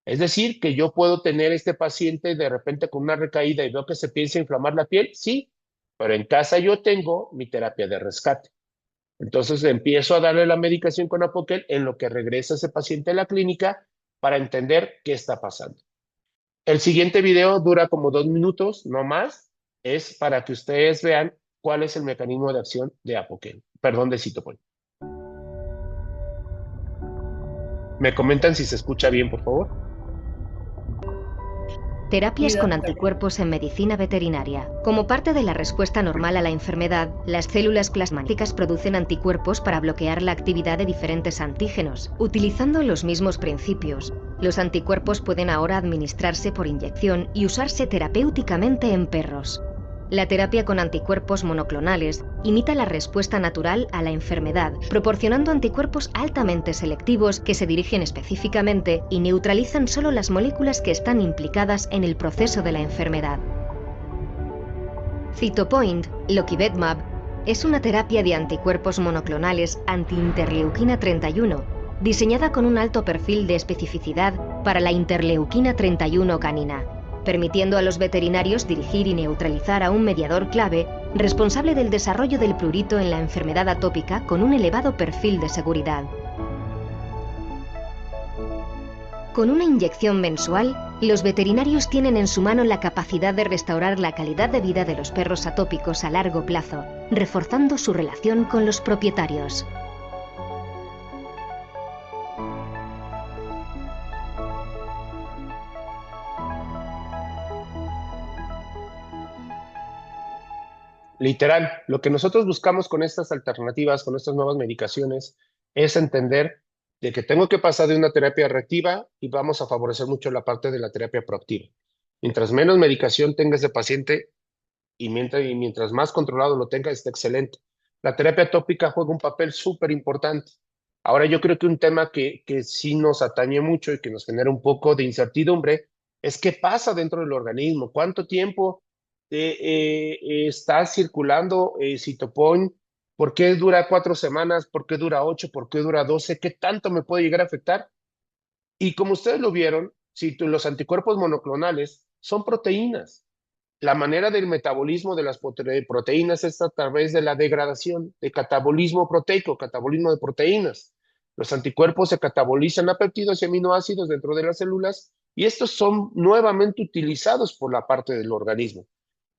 Es decir, que yo puedo tener este paciente de repente con una recaída y veo que se piensa inflamar la piel, sí, pero en casa yo tengo mi terapia de rescate. Entonces empiezo a darle la medicación con Apoquel en lo que regresa ese paciente a la clínica para entender qué está pasando. El siguiente video dura como 2 minutos, no más, es para que ustedes vean cuál es el mecanismo de acción de Apoquel, perdón, de Citopoin. ¿Me comentan si se escucha bien, por favor? Terapias con anticuerpos en medicina veterinaria. Como parte de la respuesta normal a la enfermedad, las células plasmáticas producen anticuerpos para bloquear la actividad de diferentes antígenos, utilizando los mismos principios. Los anticuerpos pueden ahora administrarse por inyección y usarse terapéuticamente en perros. La terapia con anticuerpos monoclonales imita la respuesta natural a la enfermedad, proporcionando anticuerpos altamente selectivos que se dirigen específicamente y neutralizan solo las moléculas que están implicadas en el proceso de la enfermedad. Cytopoint, Lokivedmab, es una terapia de anticuerpos monoclonales anti-interleuquina 31, diseñada con un alto perfil de especificidad para la interleuquina 31 canina, permitiendo a los veterinarios dirigir y neutralizar a un mediador clave responsable del desarrollo del prurito en la enfermedad atópica con un elevado perfil de seguridad. Con una inyección mensual, los veterinarios tienen en su mano la capacidad de restaurar la calidad de vida de los perros atópicos a largo plazo, reforzando su relación con los propietarios. Literal, lo que nosotros buscamos con estas alternativas, con estas nuevas medicaciones, es entender de que tengo que pasar de una terapia reactiva y vamos a favorecer mucho la parte de la terapia proactiva. Mientras menos medicación tenga ese paciente y mientras más controlado lo tenga, está excelente. La terapia tópica juega un papel súper importante. Ahora yo creo que un tema que sí nos atañe mucho y que nos genera un poco de incertidumbre es qué pasa dentro del organismo, cuánto tiempo está circulando Cytopoint, por qué dura 4 semanas, por qué dura 8, por qué dura 12, qué tanto me puede llegar a afectar. Y como ustedes lo vieron, si los anticuerpos monoclonales son proteínas. La manera del metabolismo de las proteínas es a través de la degradación, de catabolismo proteico, catabolismo de proteínas. Los anticuerpos se catabolizan a péptidos y aminoácidos dentro de las células y estos son nuevamente utilizados por la parte del organismo.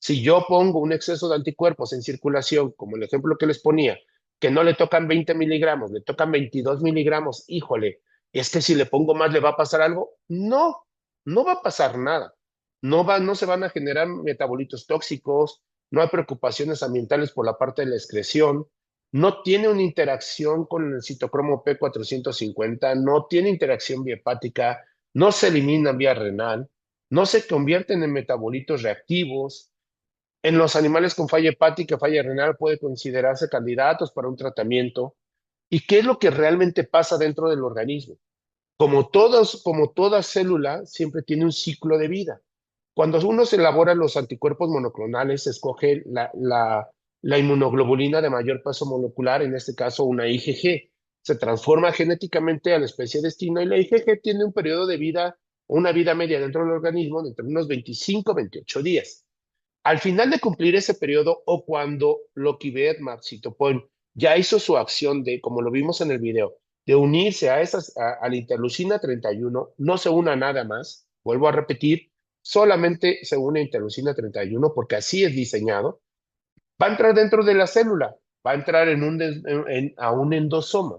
Si yo pongo un exceso de anticuerpos en circulación, como el ejemplo que les ponía, que no le tocan 20 miligramos, le tocan 22 miligramos, híjole, es que si le pongo más le va a pasar algo. No, no va a pasar nada. No se van a generar metabolitos tóxicos, no hay preocupaciones ambientales por la parte de la excreción, no tiene una interacción con el citocromo P450, no tiene interacción biopática, no se elimina vía renal, no se convierten en metabolitos reactivos. En los animales con falla hepática, falla renal, puede considerarse candidatos para un tratamiento. ¿Y qué es lo que realmente pasa dentro del organismo? Como toda célula, siempre tiene un ciclo de vida. Cuando uno se elabora los anticuerpos monoclonales, se escoge la inmunoglobulina de mayor peso molecular, en este caso una IgG. Se transforma genéticamente a la especie destino y la IgG tiene un periodo de vida, una vida media dentro del organismo de entre unos 25 a 28 días. Al final de cumplir ese periodo o cuando Lokivedmab, Cytopoint, ya hizo su acción de, como lo vimos en el video, de unirse a la interleucina 31, no se una nada más, vuelvo a repetir, solamente se une a interleucina 31 porque así es diseñado, va a entrar dentro de la célula, va a entrar a un endosoma.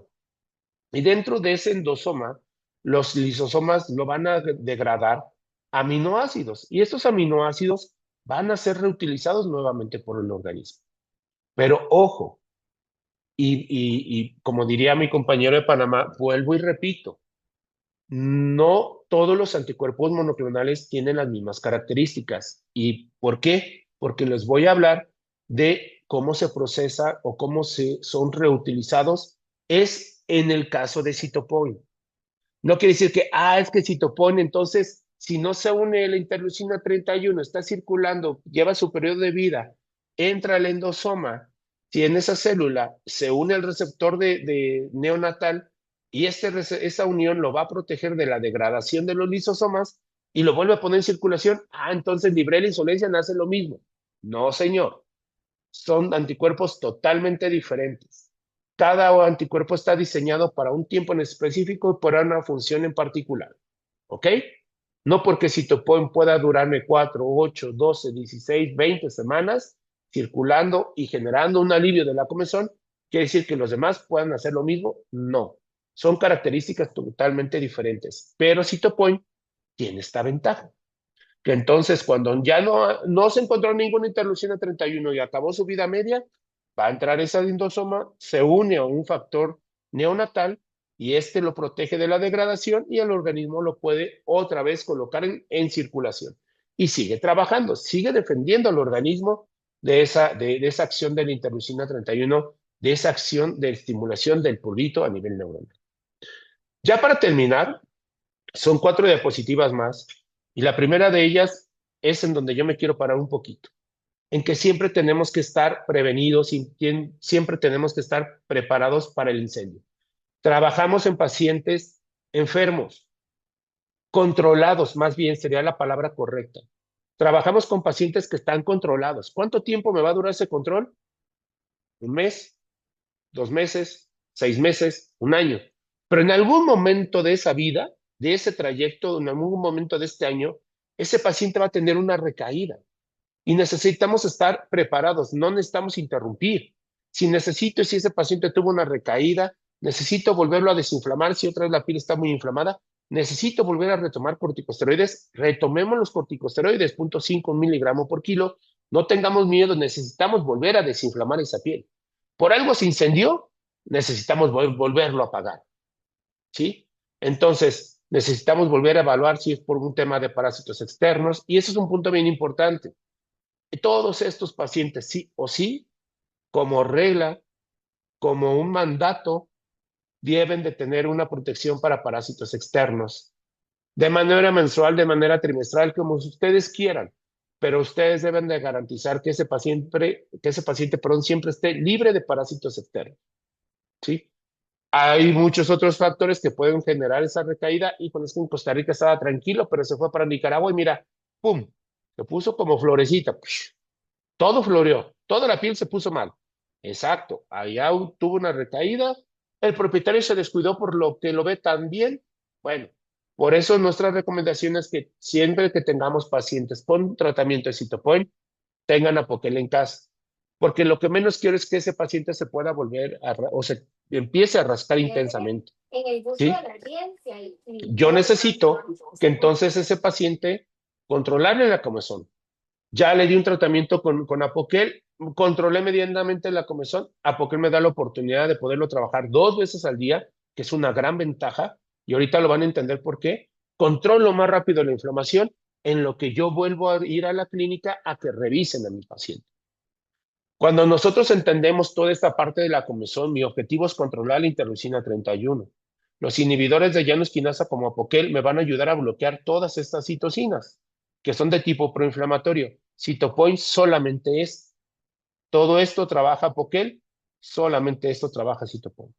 Y dentro de ese endosoma, los lisosomas lo van a degradar aminoácidos. Y estos aminoácidos van a ser reutilizados nuevamente por el organismo. Pero ojo, y como diría mi compañero de Panamá, vuelvo y repito, no todos los anticuerpos monoclonales tienen las mismas características. ¿Y por qué? Porque les voy a hablar de cómo se procesa o cómo son reutilizados. Es en el caso de Cytopoint. No quiere decir que, es que Cytopoint, entonces, si no se une la interleucina 31, está circulando, lleva su periodo de vida, entra al endosoma, si en esa célula se une el receptor de neonatal y esa unión lo va a proteger de la degradación de los lisosomas y lo vuelve a poner en circulación, entonces Librela insolencia nace lo mismo. No, señor. Son anticuerpos totalmente diferentes. Cada anticuerpo está diseñado para un tiempo en específico y para una función en particular. ¿Ok? No porque Cytopoint pueda durarme 4, 8, 12, 16, 20 semanas circulando y generando un alivio de la comezón, quiere decir que los demás puedan hacer lo mismo. No. Son características totalmente diferentes. Pero Cytopoint tiene esta ventaja. Que entonces, cuando ya no se encontró ninguna interleucina 31 y acabó su vida media, va a entrar esa endosoma, se une a un factor neonatal y este lo protege de la degradación y el organismo lo puede otra vez colocar en circulación. Y sigue trabajando, sigue defendiendo al organismo de esa acción de la interleucina 31, de esa acción de estimulación del prurito a nivel neuronal. Ya para terminar, son 4 diapositivas más, y la primera de ellas es en donde yo me quiero parar un poquito, en que siempre tenemos que estar prevenidos y siempre tenemos que estar preparados para el incendio. Trabajamos en pacientes enfermos, controlados, más bien sería la palabra correcta. Trabajamos con pacientes que están controlados. ¿Cuánto tiempo me va a durar ese control? 1 mes, 2 meses, 6 meses, 1 año. Pero en algún momento de esa vida, de ese trayecto, en algún momento de este año, ese paciente va a tener una recaída y necesitamos estar preparados, no necesitamos interrumpir. Si ese paciente tuvo una recaída, necesito volverlo a desinflamar, si otra vez la piel está muy inflamada, necesito volver a retomar corticosteroides, retomemos los corticosteroides, 0.5 miligramos por kilo, no tengamos miedo, necesitamos volver a desinflamar esa piel. Por algo se incendió, necesitamos volverlo a apagar, ¿sí? Entonces, necesitamos volver a evaluar si es por un tema de parásitos externos, y eso es un punto bien importante. Todos estos pacientes, sí o sí, como regla, como un mandato, deben de tener una protección para parásitos externos, de manera mensual, de manera trimestral, como ustedes quieran, pero ustedes deben de garantizar que ese paciente, perdón, siempre esté libre de parásitos externos, ¿sí? Hay muchos otros factores que pueden generar esa recaída, y con esto en Costa Rica estaba tranquilo, pero se fue para Nicaragua y mira, ¡pum!, se puso como florecita, todo floreó, toda la piel se puso mal. Exacto, allá tuvo una recaída, el propietario se descuidó por lo que lo ve tan bien. Bueno, por eso nuestra recomendación es que siempre que tengamos pacientes con tratamiento de Cytopoint, tengan Apoquel en casa, porque lo que menos quiero es que ese paciente se pueda volver o se empiece a rascar intensamente, ¿sí? Yo necesito que entonces ese paciente controlarle la comezón. Ya le di un tratamiento con Apoquel, controlé medianamente la comezón. Apoquel me da la oportunidad de poderlo trabajar 2 veces al día, que es una gran ventaja, y ahorita lo van a entender por qué. Controlo más rápido la inflamación en lo que yo vuelvo a ir a la clínica a que revisen a mi paciente. Cuando nosotros entendemos toda esta parte de la comezón, mi objetivo es controlar la interleucina 31. Los inhibidores de llanos quinasa como Apoquel me van a ayudar a bloquear todas estas citocinas, que son de tipo proinflamatorio. Cytopoint solamente es. Todo esto trabaja Apoquel, solamente esto trabaja Cytopoint.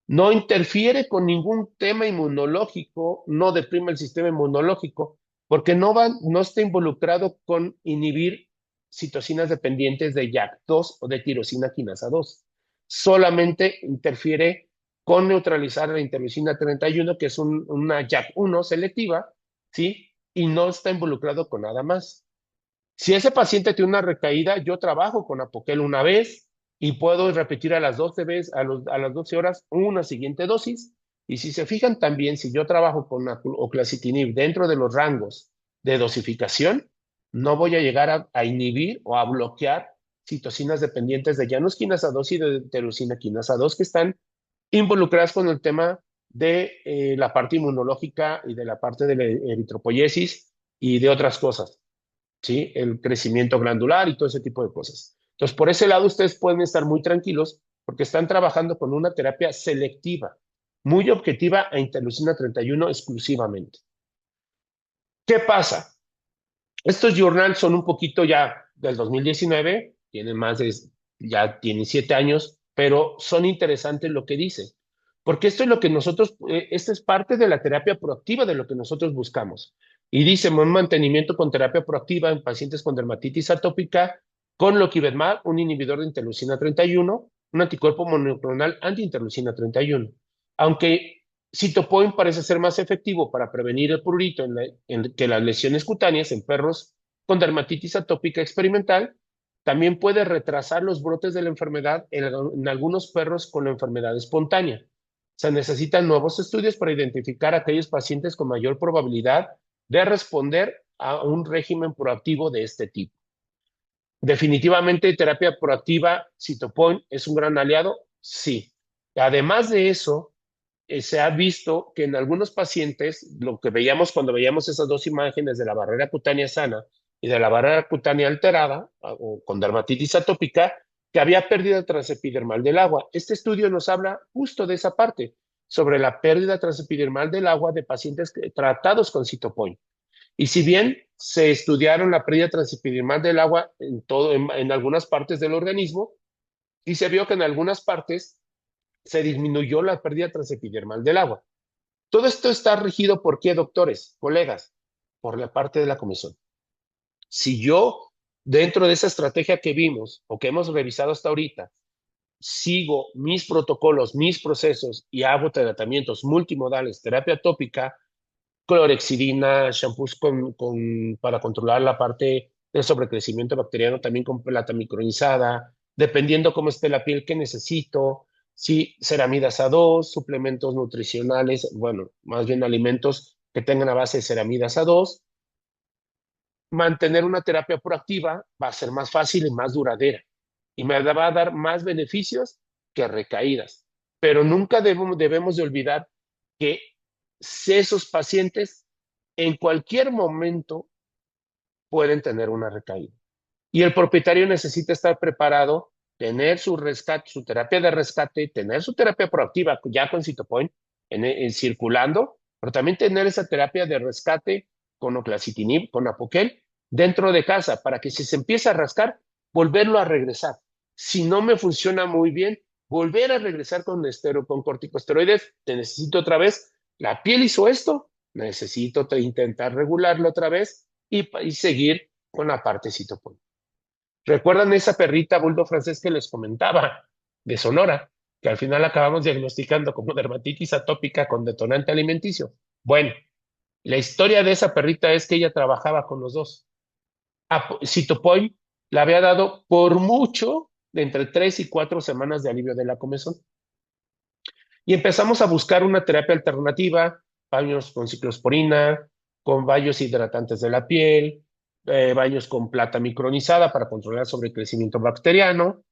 No interfiere con ningún tema inmunológico, no deprime el sistema inmunológico, porque no está involucrado con inhibir citocinas dependientes de JAK2 o de tirosina quinasa 2. Solamente interfiere con neutralizar la interleucina 31, que es una JAK1 selectiva, ¿sí? Y no está involucrado con nada más. Si ese paciente tiene una recaída, yo trabajo con Apoquel una vez y puedo repetir a las 12 veces, a las 12 horas una siguiente dosis. Y si se fijan también, si yo trabajo con oclacitinib dentro de los rangos de dosificación, no voy a llegar a inhibir o a bloquear citocinas dependientes de Janus quinasa 2 y de tirosina quinasa 2 que están involucradas con el tema de la parte inmunológica y de la parte de la eritropoyesis y de otras cosas, ¿sí? El crecimiento glandular y todo ese tipo de cosas. Entonces, por ese lado, ustedes pueden estar muy tranquilos porque están trabajando con una terapia selectiva, muy objetiva a interleucina 31 exclusivamente. ¿Qué pasa? Estos journals son un poquito ya del 2019, ya tienen 7 años, pero son interesantes lo que dice, porque esto es lo que esta es parte de la terapia proactiva de lo que nosotros buscamos. Y dice, un mantenimiento con terapia proactiva en pacientes con dermatitis atópica, con loquibemab, un inhibidor de interleucina 31, un anticuerpo monoclonal anti-interleucina 31. Aunque Cytopoint parece ser más efectivo para prevenir el prurito que las lesiones cutáneas en perros con dermatitis atópica experimental, también puede retrasar los brotes de la enfermedad en algunos perros con la enfermedad espontánea. Se necesitan nuevos estudios para identificar a aquellos pacientes con mayor probabilidad de responder a un régimen proactivo de este tipo. Definitivamente, terapia proactiva, Cytopoint, ¿es un gran aliado? Sí. Además de eso, se ha visto que en algunos pacientes, lo que veíamos cuando veíamos esas dos imágenes de la barrera cutánea sana y de la barrera cutánea alterada, o con dermatitis atópica, que había pérdida transepidermal del agua. Este estudio nos habla justo de esa parte, sobre la pérdida transepidermal del agua de pacientes tratados con Cytopoint. Y si bien se estudiaron la pérdida transepidermal del agua en algunas partes del organismo, y se vio que en algunas partes se disminuyó la pérdida transepidermal del agua. Todo esto está regido por qué, doctores, colegas, por la parte de la comisión. Si yo, dentro de esa estrategia que vimos o que hemos revisado hasta ahorita, sigo mis protocolos, mis procesos y hago tratamientos multimodales, terapia tópica, clorexidina, shampoos para controlar la parte del sobrecrecimiento bacteriano, también con plata micronizada, dependiendo cómo esté la piel que necesito, si ceramidas A2, suplementos nutricionales, bueno, más bien alimentos que tengan a base de ceramidas A2. Mantener una terapia proactiva va a ser más fácil y más duradera y me va a dar más beneficios que recaídas. Pero nunca debemos de olvidar que esos pacientes en cualquier momento pueden tener una recaída. Y el propietario necesita estar preparado, tener su rescate, su terapia de rescate, tener su terapia proactiva ya con Cytopoint circulando, pero también tener esa terapia de rescate con oclacitinib, con Apoquel, dentro de casa, para que si se empieza a rascar, volverlo a regresar. Si no me funciona muy bien, volver a regresar con corticosteroides, te necesito otra vez. La piel hizo esto, necesito intentar regularlo otra vez y seguir con la parte Cytopoint. ¿Recuerdan esa perrita bulldog francés que les comentaba de Sonora, que al final acabamos diagnosticando como dermatitis atópica con detonante alimenticio? Bueno, la historia de esa perrita es que ella trabajaba con los dos. Cytopoint le había dado por mucho de entre 3 y 4 semanas de alivio de la comezón. Y empezamos a buscar una terapia alternativa, baños con ciclosporina, con baños hidratantes de la piel, baños con plata micronizada para controlar el sobrecrecimiento bacteriano.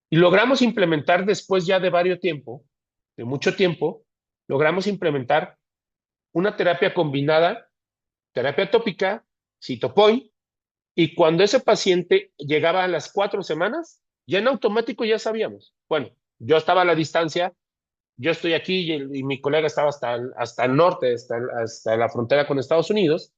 Y logramos implementar después ya de de mucho tiempo, logramos implementar una terapia combinada, terapia tópica, Cytopoint, y cuando ese paciente llegaba a las 4 semanas, ya en automático ya sabíamos. Bueno, yo estaba a la distancia, yo estoy aquí y mi colega estaba hasta el norte, hasta la frontera con Estados Unidos,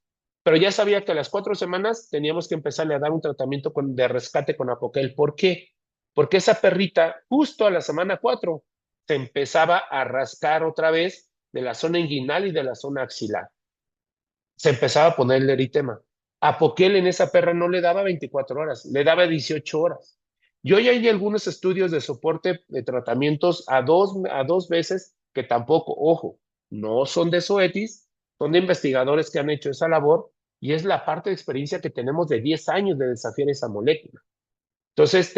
pero ya sabía que a las 4 semanas teníamos que empezarle a dar un tratamiento de rescate con Apoquel. ¿Por qué? Porque esa perrita, justo a la semana 4, se empezaba a rascar otra vez de la zona inguinal y de la zona axilar. Se empezaba a poner el eritema. Apoquel en esa perra no le daba 24 horas, le daba 18 horas. Y hoy hay algunos estudios de soporte de tratamientos a dos veces que tampoco, ojo, no son de Zoetis, son de investigadores que han hecho esa labor y es la parte de experiencia que tenemos de 10 años de desafiar esa molécula. Entonces,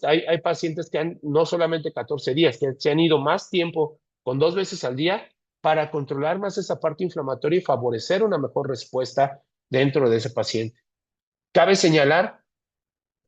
hay pacientes que han no solamente 14 días, que se han ido más tiempo con 2 veces al día para controlar más esa parte inflamatoria y favorecer una mejor respuesta dentro de ese paciente. Cabe señalar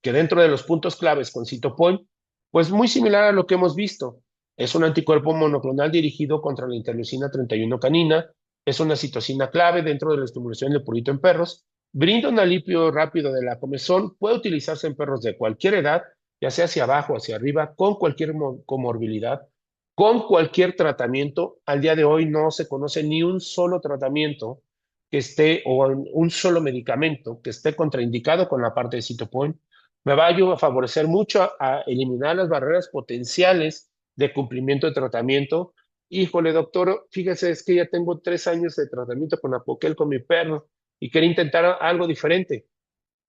que dentro de los puntos claves con Cytopoint, pues muy similar a lo que hemos visto, es un anticuerpo monoclonal dirigido contra la interleucina 31 canina, es una citocina clave dentro de la estimulación del prurito en perros, brinda un alivio rápido de la comezón, puede utilizarse en perros de cualquier edad, ya sea hacia abajo o hacia arriba, con cualquier comorbilidad, con cualquier tratamiento. Al día de hoy no se conoce ni un solo tratamiento que esté, o un solo medicamento que esté contraindicado con la parte de Cytopoint. Me va a favorecer mucho a eliminar las barreras potenciales de cumplimiento de tratamiento. Híjole, doctor, fíjese, es que ya tengo 3 años de tratamiento con Apoquel con mi perro y quería intentar algo diferente.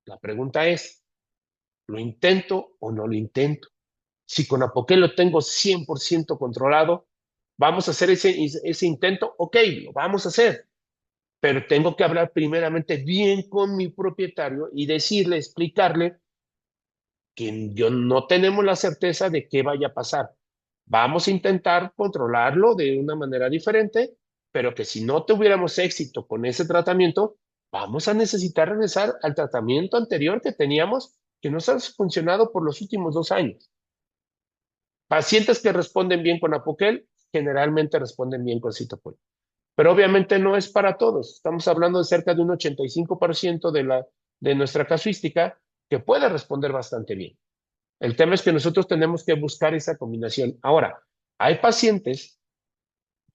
La pregunta es, ¿lo intento o no lo intento? Si con Apoquel lo tengo 100% controlado, vamos a hacer ese intento, ok, lo vamos a hacer, pero tengo que hablar primeramente bien con mi propietario y decirle, explicarle que yo no tenemos la certeza de qué vaya a pasar. Vamos a intentar controlarlo de una manera diferente, pero que si no tuviéramos éxito con ese tratamiento, vamos a necesitar regresar al tratamiento anterior que teníamos, que nos ha funcionado por los últimos 2 años. Pacientes que responden bien con Apoquel, generalmente responden bien con citopoin. Pero obviamente no es para todos. Estamos hablando de cerca de un 85% de nuestra casuística que puede responder bastante bien. El tema es que nosotros tenemos que buscar esa combinación. Ahora, hay pacientes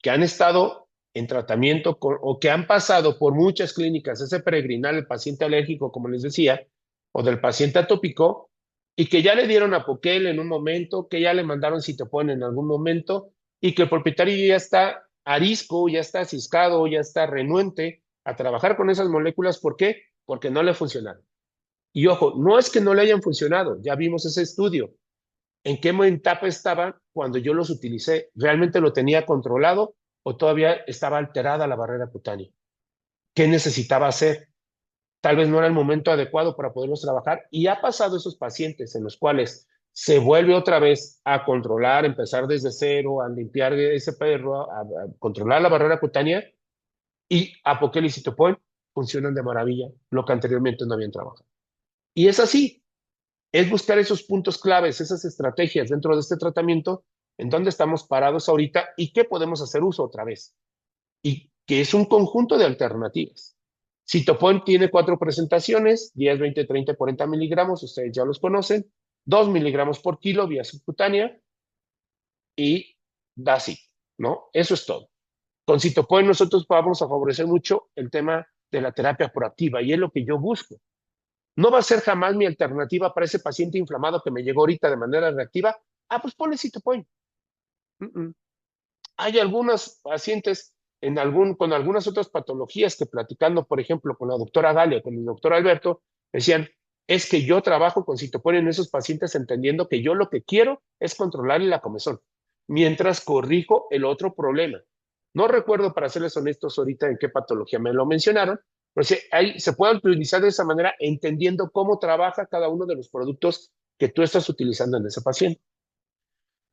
que han estado en tratamiento o que han pasado por muchas clínicas, ese peregrinar, el paciente alérgico, como les decía, o del paciente atópico, y que ya le dieron Apoquel en un momento, que ya le mandaron Citopoin en algún momento, y que el propietario ya está arisco, ya está ciscado, ya está renuente a trabajar con esas moléculas. ¿Por qué? Porque no le funcionaron. Y ojo, no es que no le hayan funcionado, ya vimos ese estudio. ¿En qué etapa estaba cuando yo los utilicé? ¿Realmente lo tenía controlado o todavía estaba alterada la barrera cutánea? ¿Qué necesitaba hacer? Tal vez no era el momento adecuado para poderlos trabajar. Y ha pasado esos pacientes en los cuales se vuelve otra vez a controlar, empezar desde cero, a limpiar ese perro, a controlar la barrera cutánea, y Apoquel y Citopoin funcionan de maravilla, lo que anteriormente no habían trabajado. Y es así, es buscar esos puntos claves, esas estrategias dentro de este tratamiento, en dónde estamos parados ahorita y qué podemos hacer uso otra vez. Y que es un conjunto de alternativas. Citopoin tiene 4 presentaciones, 10, 20, 30, 40 miligramos, ustedes ya los conocen, 2 miligramos por kilo vía subcutánea y that's it, ¿no? Eso es todo. Con Citopoin nosotros vamos a favorecer mucho el tema de la terapia proactiva y es lo que yo busco. No va a ser jamás mi alternativa para ese paciente inflamado que me llegó ahorita de manera reactiva. Ah, pues ponle Citopoin. Hay algunos pacientes con algunas otras patologías que platicando, por ejemplo, con la doctora Galia, con el doctor Alberto, decían, es que yo trabajo con Citopoin en esos pacientes entendiendo que yo lo que quiero es controlarle la comezón, mientras corrijo el otro problema. No recuerdo, para serles honestos, ahorita en qué patología me lo mencionaron, pero se puede utilizar de esa manera entendiendo cómo trabaja cada uno de los productos que tú estás utilizando en ese paciente.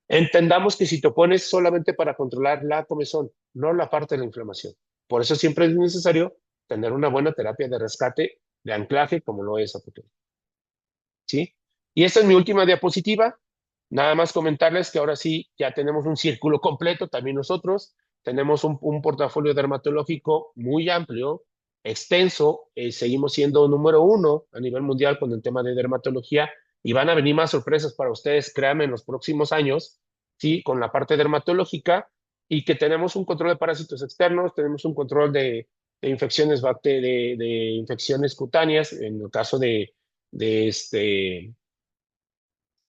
Entendamos que Citopoin es solamente para controlar la comezón, no la parte de la inflamación. Por eso siempre es necesario tener una buena terapia de rescate, de anclaje, como lo es Apoquel. ¿Sí? Y esta es mi última diapositiva. Nada más comentarles que ahora sí ya tenemos un círculo completo, también nosotros. Tenemos un portafolio dermatológico muy amplio, extenso. Seguimos siendo número 1 a nivel mundial con el tema de dermatología y van a venir más sorpresas para ustedes, créanme, en los próximos años, ¿sí? Con la parte dermatológica y que tenemos un control de parásitos externos, tenemos un control de infecciones, de infecciones cutáneas, en el caso de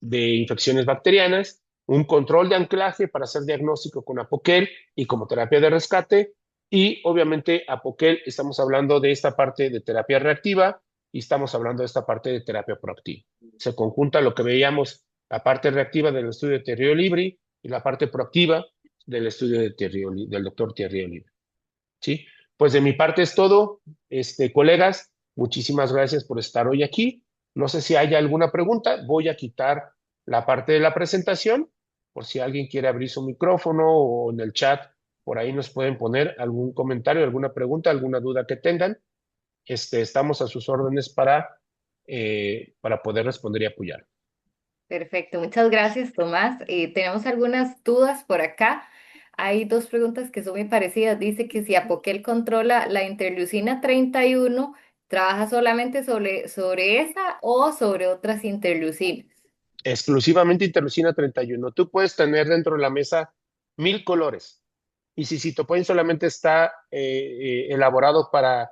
infecciones bacterianas, un control de anclaje para hacer diagnóstico con Apoquel y como terapia de rescate. Y obviamente Apoquel, estamos hablando de esta parte de terapia reactiva y estamos hablando de esta parte de terapia proactiva. Se conjunta lo que veíamos, la parte reactiva del estudio de Thierry Olivry y la parte proactiva del estudio del doctor Thierry Olivry. ¿Sí? Pues de mi parte es todo. Colegas, muchísimas gracias por estar hoy aquí. No sé si hay alguna pregunta. Voy a quitar la parte de la presentación por si alguien quiere abrir su micrófono o en el chat. Por ahí nos pueden poner algún comentario, alguna pregunta, alguna duda que tengan. Estamos a sus órdenes para poder responder y apoyar. Perfecto, muchas gracias, Tomás. Tenemos algunas dudas por acá. Hay dos preguntas que son muy parecidas. Dice que si Apoquel controla la interleucina 31, ¿trabaja solamente sobre esa o sobre otras interleucinas? Exclusivamente interleucina 31. Tú puedes tener dentro de la mesa 1000 colores. Y si Citopoin solamente está elaborado para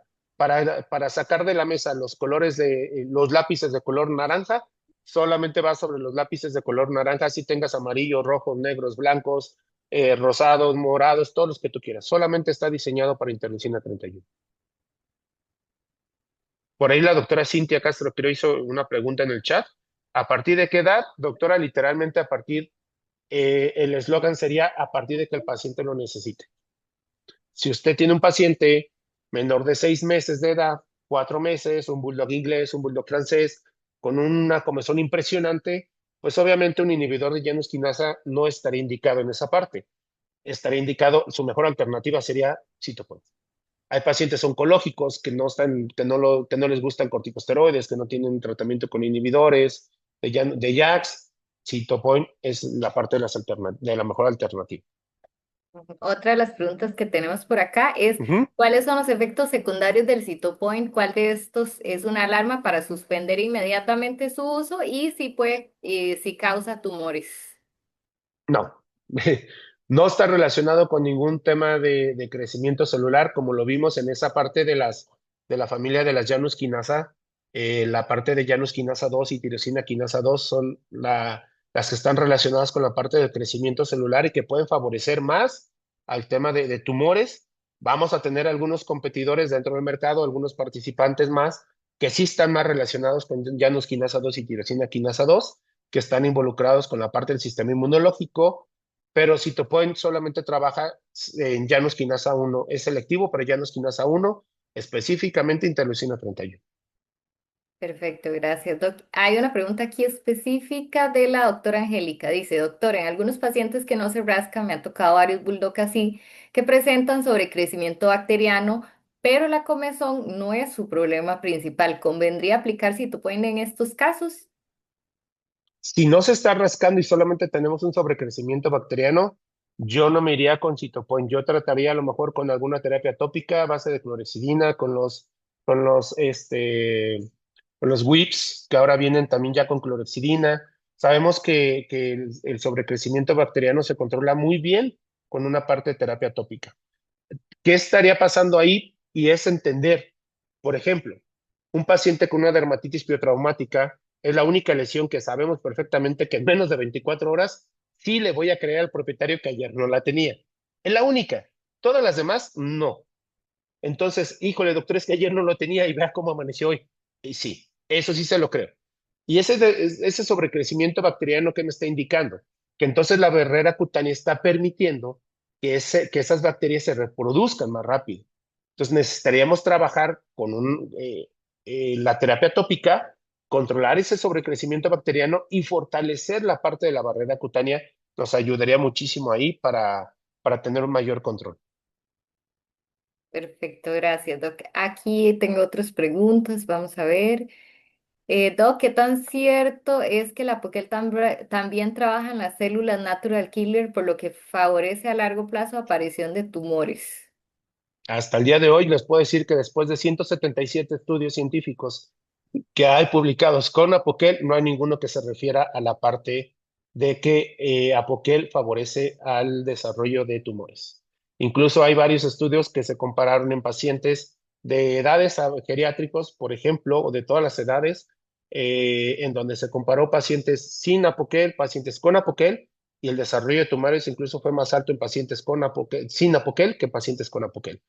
sacar de la mesa los colores de los lápices de color naranja, solamente va sobre los lápices de color naranja, si tengas amarillo, rojo, negros, blancos, rosados, morados, todos los que tú quieras. Solamente está diseñado para interleucina 31. Por ahí la doctora Cintia Castro creo hizo una pregunta en el chat. ¿A partir de qué edad? Doctora, literalmente a partir, el eslogan sería a partir de que el paciente lo necesite. Si usted tiene un paciente menor de 6 meses de edad, 4 meses, un bulldog inglés, un bulldog francés, con una comezón impresionante, pues obviamente un inhibidor de Janus quinasa no estaría indicado en esa parte. Estaría indicado, su mejor alternativa sería Citopoin. Hay pacientes oncológicos que no les gustan corticosteroides, que no tienen tratamiento con inhibidores de JAKs. Citopoin es la parte de la mejor alternativa. Otra de las preguntas que tenemos por acá es, Ujú. ¿cuáles son los efectos secundarios del Cytopoint? ¿Cuál de estos es una alarma para suspender inmediatamente su uso y si puede, si causa tumores? No, no está relacionado con ningún tema de crecimiento celular, como lo vimos en esa parte de la familia de las Janus quinasa. La parte de Janus quinasa 2 y tirosina quinasa 2 son las que están relacionadas con la parte del crecimiento celular y que pueden favorecer más al tema de tumores. Vamos a tener algunos competidores dentro del mercado, algunos participantes más, que sí están más relacionados con Janus quinasa 2 y tirosina quinasa 2, que están involucrados con la parte del sistema inmunológico, pero Cytopoint solamente trabaja en Janus quinasa 1, es selectivo para Janus quinasa 1, específicamente interleucina 31. Perfecto, gracias, doc. Hay una pregunta aquí específica de la doctora Angélica. Dice, doctor, en algunos pacientes que no se rascan, me ha tocado varios bulldog así, que presentan sobrecrecimiento bacteriano, pero la comezón no es su problema principal. ¿Convendría aplicar Cytopoint en estos casos? Si no se está rascando y solamente tenemos un sobrecrecimiento bacteriano, yo no me iría con Cytopoint. Yo trataría a lo mejor con alguna terapia tópica a base de clorexidina, con los, este, con los WIPs, que ahora vienen también ya con clorexidina. Sabemos que el sobrecrecimiento bacteriano se controla muy bien con una parte de terapia tópica. ¿Qué estaría pasando ahí? Y es entender, por ejemplo, un paciente con una dermatitis piotraumática es la única lesión que sabemos perfectamente que en menos de 24 horas sí le voy a creer al propietario que ayer no la tenía. Es la única. Todas las demás, no. Entonces, híjole, doctor, es que ayer no lo tenía y vea cómo amaneció hoy. Y sí, eso sí se lo creo. Y ese sobrecrecimiento bacteriano que me está indicando, que entonces la barrera cutánea está permitiendo que esas bacterias se reproduzcan más rápido. Entonces necesitaríamos trabajar con la terapia tópica, controlar ese sobrecrecimiento bacteriano y fortalecer la parte de la barrera cutánea. Nos ayudaría muchísimo ahí para tener un mayor control. Perfecto, gracias, doc. Aquí tengo otras preguntas, vamos a ver. Doc, ¿qué tan cierto es que la Pokel también trabaja en las células natural killer, por lo que favorece a largo plazo aparición de tumores? Hasta el día de hoy les puedo decir que después de 177 estudios científicos que hay publicados con Apoquel, no hay ninguno que se refiera a la parte de que Apoquel favorece al desarrollo de tumores. Incluso hay varios estudios que se compararon en pacientes de edades geriátricos, por ejemplo, o de todas las edades, en donde se comparó pacientes sin Apoquel, pacientes con Apoquel, y el desarrollo de tumores incluso fue más alto en pacientes con Apoquel, sin Apoquel que pacientes con Apoquel.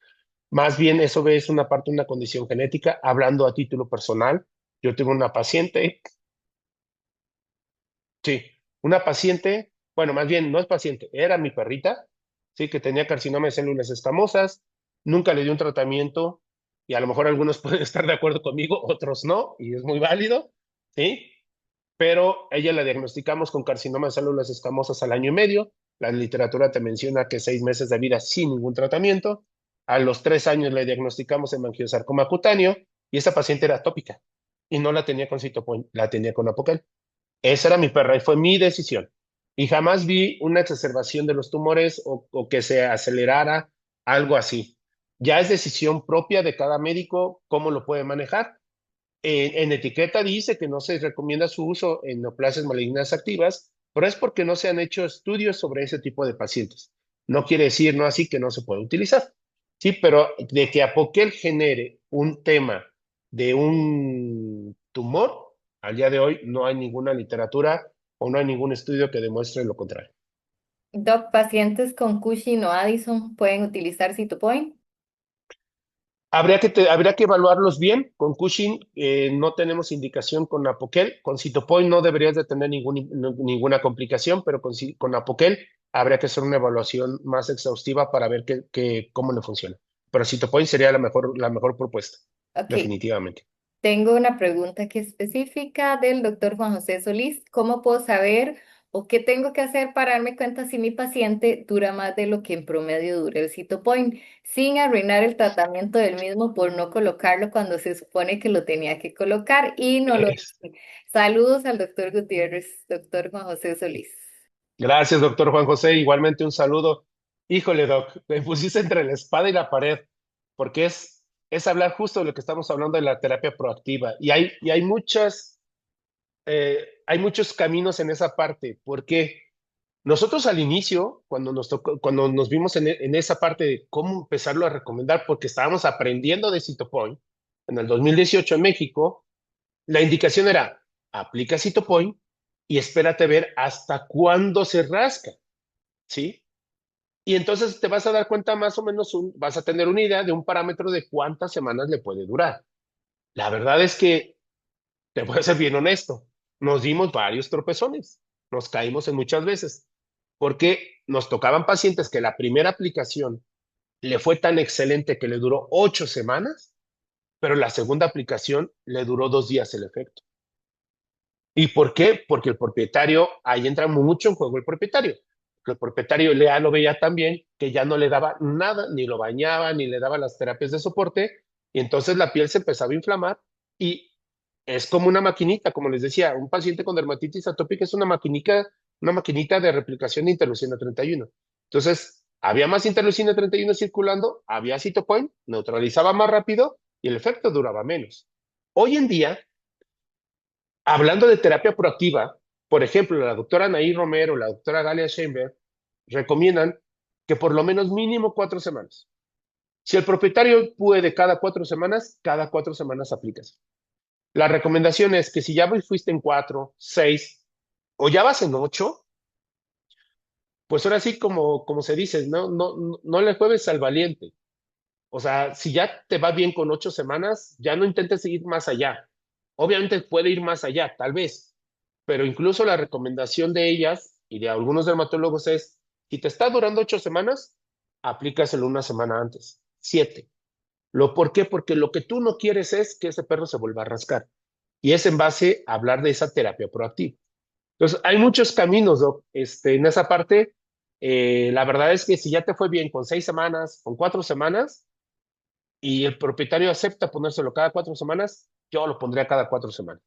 Más bien eso es una parte de una condición genética. Hablando a título personal, yo tengo una paciente, sí, una paciente, bueno, más bien no es paciente, era mi perrita, sí, que tenía carcinoma de células escamosas, nunca le di un tratamiento y a lo mejor algunos pueden estar de acuerdo conmigo, otros no, y es muy válido, sí, pero ella la diagnosticamos con carcinoma de células escamosas al año y medio. La literatura te menciona que 6 meses de vida sin ningún tratamiento. A los 3 años le diagnosticamos hemangiosarcoma cutáneo y esa paciente era atópica y no la tenía con Cytopoint, la tenía con Apoquel. Esa era mi perra y fue mi decisión. Y jamás vi una exacerbación de los tumores o que se acelerara algo así. Ya es decisión propia de cada médico cómo lo puede manejar. En etiqueta dice que no se recomienda su uso en neoplasias malignas activas, pero es porque no se han hecho estudios sobre ese tipo de pacientes. No quiere decir, no así, que no se puede utilizar. Sí, pero de que Apoquel genere un tema de un tumor, al día de hoy no hay ninguna literatura o no hay ningún estudio que demuestre lo contrario. Doc, pacientes con Cushing o Addison pueden utilizar Cytopoint. Habría que evaluarlos bien. Con Cushing no tenemos indicación con Apoquel. Con Cytopoint no deberías de tener ninguna complicación, pero con Apoquel habría que hacer una evaluación más exhaustiva para ver cómo le funciona. Pero Cytopoint sería la mejor propuesta, Ok, definitivamente. tengo una pregunta aquí específica del doctor Juan José Solís. ¿Cómo puedo saber o qué tengo que hacer para darme cuenta si mi paciente dura más de lo que en promedio dura el Cytopoint, sin arruinar el tratamiento del mismo por no colocarlo cuando se supone que lo tenía que colocar y no lo Es- hice? Saludos al doctor Gutiérrez, doctor Juan José Solís. Gracias, doctor Juan José. Igualmente un saludo. Híjole, Doc, me pusiste entre la espada y la pared, porque es hablar justo de lo que estamos hablando de la terapia proactiva. Hay muchos caminos en esa parte, porque nosotros al inicio, cuando nos vimos en esa parte de cómo empezarlo a recomendar, porque estábamos aprendiendo de Cytopoint en el 2018 en México, la indicación era, aplica Cytopoint y espérate ver hasta cuándo se rasca, ¿sí? Y entonces te vas a dar cuenta más o menos, vas a tener una idea de un parámetro de cuántas semanas le puede durar. La verdad es que, te voy a ser bien honesto, nos dimos varios tropezones, nos caímos en muchas veces, porque nos tocaban pacientes que la primera aplicación le fue tan excelente que le duró 8 semanas, pero la segunda aplicación le duró 2 días el efecto. ¿Y por qué? Porque el propietario, ahí entra mucho en juego el propietario. El propietario ya lo veía tan bien que ya no le daba nada, ni lo bañaba, ni le daba las terapias de soporte, y entonces la piel se empezaba a inflamar y es como una maquinita, como les decía, un paciente con dermatitis atópica es una maquinita de replicación de interleucina 31. Entonces, había más interleucina 31 circulando, había citopoint, neutralizaba más rápido y el efecto duraba menos. Hoy en día, hablando de terapia proactiva, por ejemplo, la doctora Anaí Romero, la doctora Galia Sheinberg, recomiendan que por lo menos mínimo 4 semanas. Si el propietario puede cada 4 semanas aplicas. La recomendación es que si ya fuiste en 4, 6 o ya vas en 8, pues ahora sí, como se dice, no le juegues al valiente. O sea, si ya te va bien con 8 semanas, ya no intentes seguir más allá. Obviamente puede ir más allá, tal vez, pero incluso la recomendación de ellas y de algunos dermatólogos es, si te está durando 8 semanas, aplícaselo una semana antes, 7. ¿Por qué? Porque lo que tú no quieres es que ese perro se vuelva a rascar. Y es en base a hablar de esa terapia proactiva. Entonces, hay muchos caminos, Doc. En esa parte, la verdad es que si ya te fue bien con 6 semanas, con 4 semanas, y el propietario acepta ponérselo cada 4 semanas, yo lo pondría cada 4 semanas.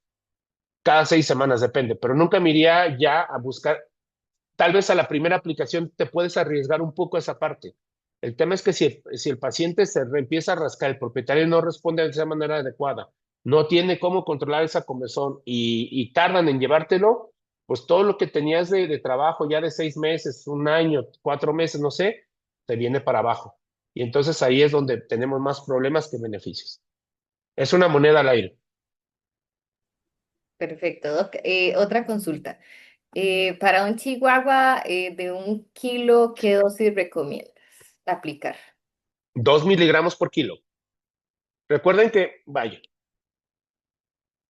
Cada 6 semanas, depende, pero nunca me iría ya a buscar. Tal vez a la primera aplicación te puedes arriesgar un poco esa parte. El tema es que si el paciente empieza a rascar, el propietario no responde de esa manera adecuada, no tiene cómo controlar esa comezón y tardan en llevártelo, pues todo lo que tenías de trabajo ya de 6 meses, un año, 4 meses, no sé, te viene para abajo. Y entonces ahí es donde tenemos más problemas que beneficios. Es una moneda al aire. Perfecto, Doc. Otra consulta. Para un chihuahua de 1 kilo, ¿qué dosis recomiendas aplicar? 2 mg/kilo. Recuerden que, vaya,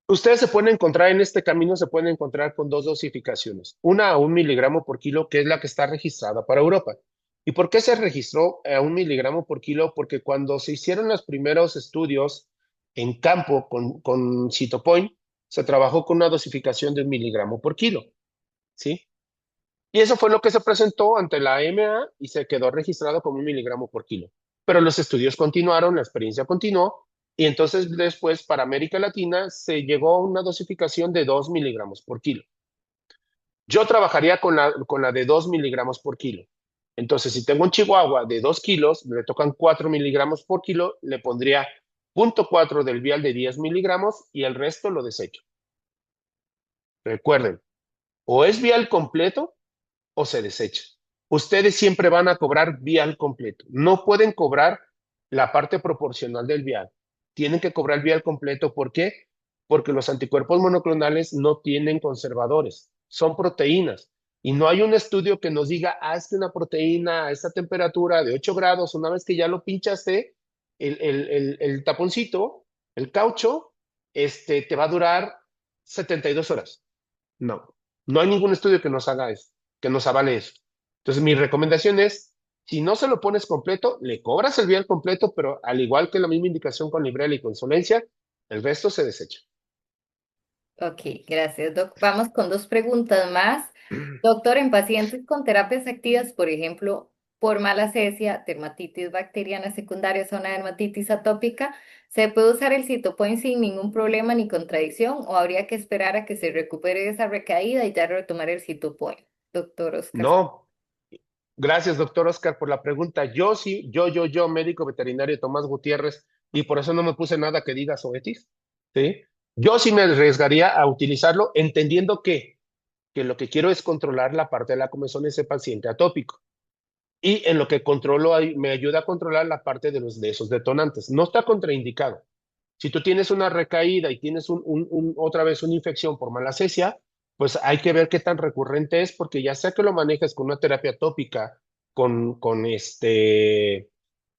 ustedes se pueden encontrar en este camino, se pueden encontrar con dos dosificaciones. Una a 1 mg/kilo, que es la que está registrada para Europa. ¿Y por qué se registró a 1 mg/kilo? Porque cuando se hicieron los primeros estudios en campo con Cytopoint, se trabajó con una dosificación de 1 mg/kilo, ¿sí? Y eso fue lo que se presentó ante la EMA y se quedó registrado como 1 mg/kilo. Pero los estudios continuaron, la experiencia continuó, y entonces después para América Latina se llegó a una dosificación de 2 mg/kilo. Yo trabajaría con la de 2 mg/kilo. Entonces, si tengo un chihuahua de 2 kilos, le tocan 4 mg/kilo, le pondría 0.4 del vial de 10 miligramos y el resto lo desecho. Recuerden, o es vial completo o se desecha. Ustedes siempre van a cobrar vial completo. No pueden cobrar la parte proporcional del vial. Tienen que cobrar vial completo. ¿Por qué? Porque los anticuerpos monoclonales no tienen conservadores, son proteínas. Y no hay un estudio que nos diga, es que una proteína a esta temperatura de 8 grados, una vez que ya lo pinchaste, el taponcito, el caucho, te va a durar 72 horas. No, no hay ningún estudio que nos haga eso, que nos avale eso. Entonces, mi recomendación es, si no se lo pones completo, le cobras el vial completo, pero al igual que la misma indicación con Librela y con Solencia, el resto se desecha. Ok, gracias, Doc. Vamos con 2 preguntas más. Doctor, en pacientes con terapias activas, por ejemplo, por malacesia, dermatitis bacteriana secundaria a una dermatitis atópica, ¿se puede usar el Cytopoint sin ningún problema ni contradicción o habría que esperar a que se recupere esa recaída y ya retomar el Cytopoint? Doctor Oscar. No, Gracias, doctor Oscar, por la pregunta. Yo sí, yo, médico veterinario Tomás Gutiérrez, y por eso no me puse nada que diga Zoetis, ¿sí? Yo sí me arriesgaría a utilizarlo, entendiendo que lo que quiero es controlar la parte de la comezón en ese paciente atópico. Y en lo que controlo, me ayuda a controlar la parte de esos detonantes. No está contraindicado. Si tú tienes una recaída y tienes otra vez una infección por malacesia, pues hay que ver qué tan recurrente es, porque ya sea que lo manejes con una terapia tópica,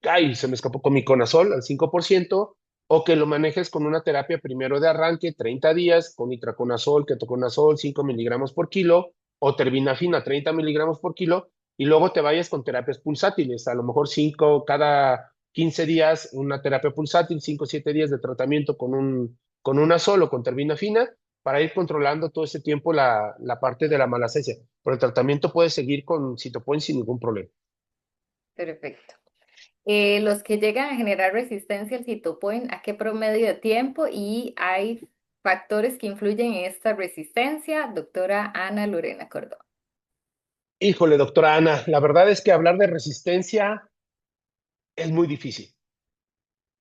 ay, se me escapó, con miconazol al 5%, o que lo manejes con una terapia primero de arranque, 30 días, con itraconazol, ketoconazol, 5 miligramos por kilo, o terbinafina, 30 miligramos por kilo, y luego te vayas con terapias pulsátiles, a lo mejor 5 cada 15 días, una terapia pulsátil, 5 o 7 días de tratamiento con una solo, con terbinafina, para ir controlando todo ese tiempo la parte de la malacesia. Pero el tratamiento puede seguir con citopoin sin ningún problema. Perfecto. Los que llegan a generar resistencia al citopoin, ¿a qué promedio de tiempo? Y hay factores que influyen en esta resistencia, doctora Ana Lorena Cordón. Híjole, doctora Ana, la verdad es que hablar de resistencia es muy difícil.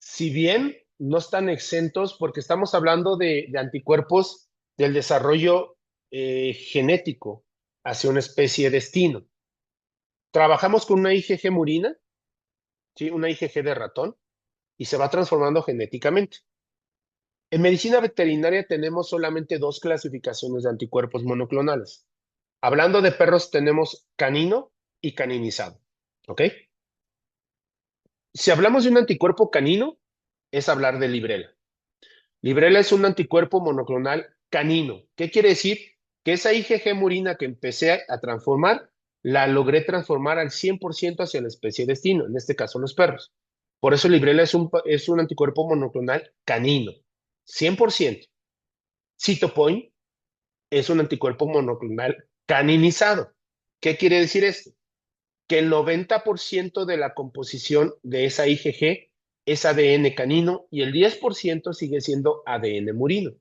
Si bien no están exentos, porque estamos hablando de anticuerpos del desarrollo genético hacia una especie de destino. Trabajamos con una IgG murina, ¿sí? Una IgG de ratón, y se va transformando genéticamente. En medicina veterinaria tenemos solamente dos clasificaciones de anticuerpos monoclonales. Hablando de perros, tenemos canino y caninizado. ¿Ok? Si hablamos de un anticuerpo canino, es hablar de Librela. Librela es un anticuerpo monoclonal canino. ¿Qué quiere decir? Que esa IgG murina que empecé a transformar, la logré transformar al 100% hacia la especie destino, en este caso los perros. Por eso Librela es un anticuerpo monoclonal canino, 100%. Citopoin es un anticuerpo monoclonal caninizado. ¿Qué quiere decir esto? Que el 90% de la composición de esa IgG es ADN canino y el 10% sigue siendo ADN murino.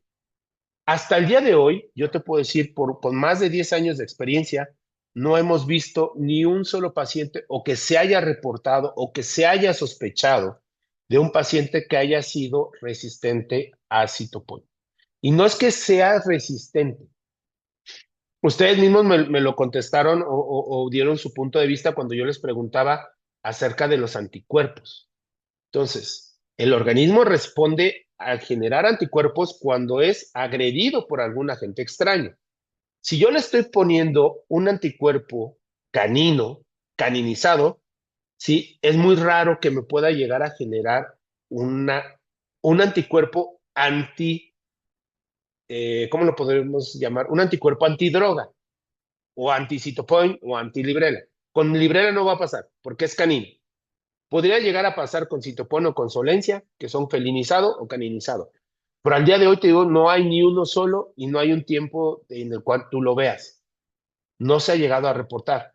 Hasta el día de hoy, yo te puedo decir, con más de 10 años de experiencia, no hemos visto ni un solo paciente o que se haya reportado o que se haya sospechado de un paciente que haya sido resistente a citopoin. Y no es que sea resistente. Ustedes mismos me lo contestaron o dieron su punto de vista cuando yo les preguntaba acerca de los anticuerpos. Entonces, el organismo responde al generar anticuerpos cuando es agredido por algún agente extraño. Si yo le estoy poniendo un anticuerpo canino, caninizado, sí, es muy raro que me pueda llegar a generar un anticuerpo ¿cómo lo podemos llamar? Un anticuerpo antidroga, o anti-citopoin, o anti-librela. Con librela no va a pasar, porque es canino. Podría llegar a pasar con citopoin o con solencia, que son felinizado o caninizado. Pero al día de hoy te digo, no hay ni uno solo y no hay un tiempo en el cual tú lo veas. No se ha llegado a reportar.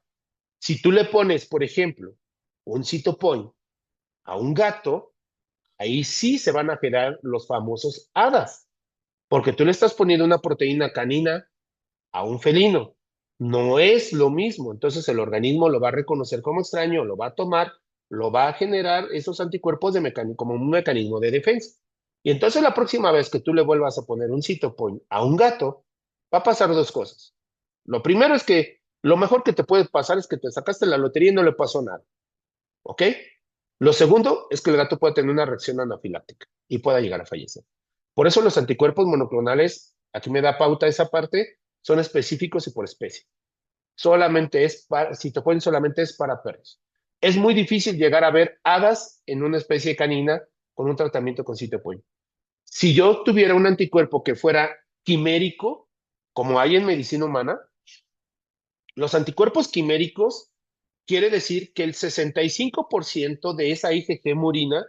Si tú le pones, por ejemplo, un citopoin a un gato, ahí sí se van a generar los famosos hadas, porque tú le estás poniendo una proteína canina a un felino. No es lo mismo. Entonces el organismo lo va a reconocer como extraño, lo va a tomar, lo va a generar esos anticuerpos como un mecanismo de defensa. Y entonces la próxima vez que tú le vuelvas a poner un citopoin a un gato, va a pasar dos cosas. Lo primero es que lo mejor que te puede pasar es que te sacaste la lotería y no le pasó nada. ¿Ok? Lo segundo es que el gato puede tener una reacción anafiláctica y pueda llegar a fallecer. Por eso los anticuerpos monoclonales, aquí me da pauta esa parte, son específicos y por especie. Citopoin solamente es para perros. Es muy difícil llegar a ver hadas en una especie canina con un tratamiento con citopoin. Si yo tuviera un anticuerpo que fuera quimérico, como hay en medicina humana, los anticuerpos quiméricos quiere decir que el 65% de esa IgG murina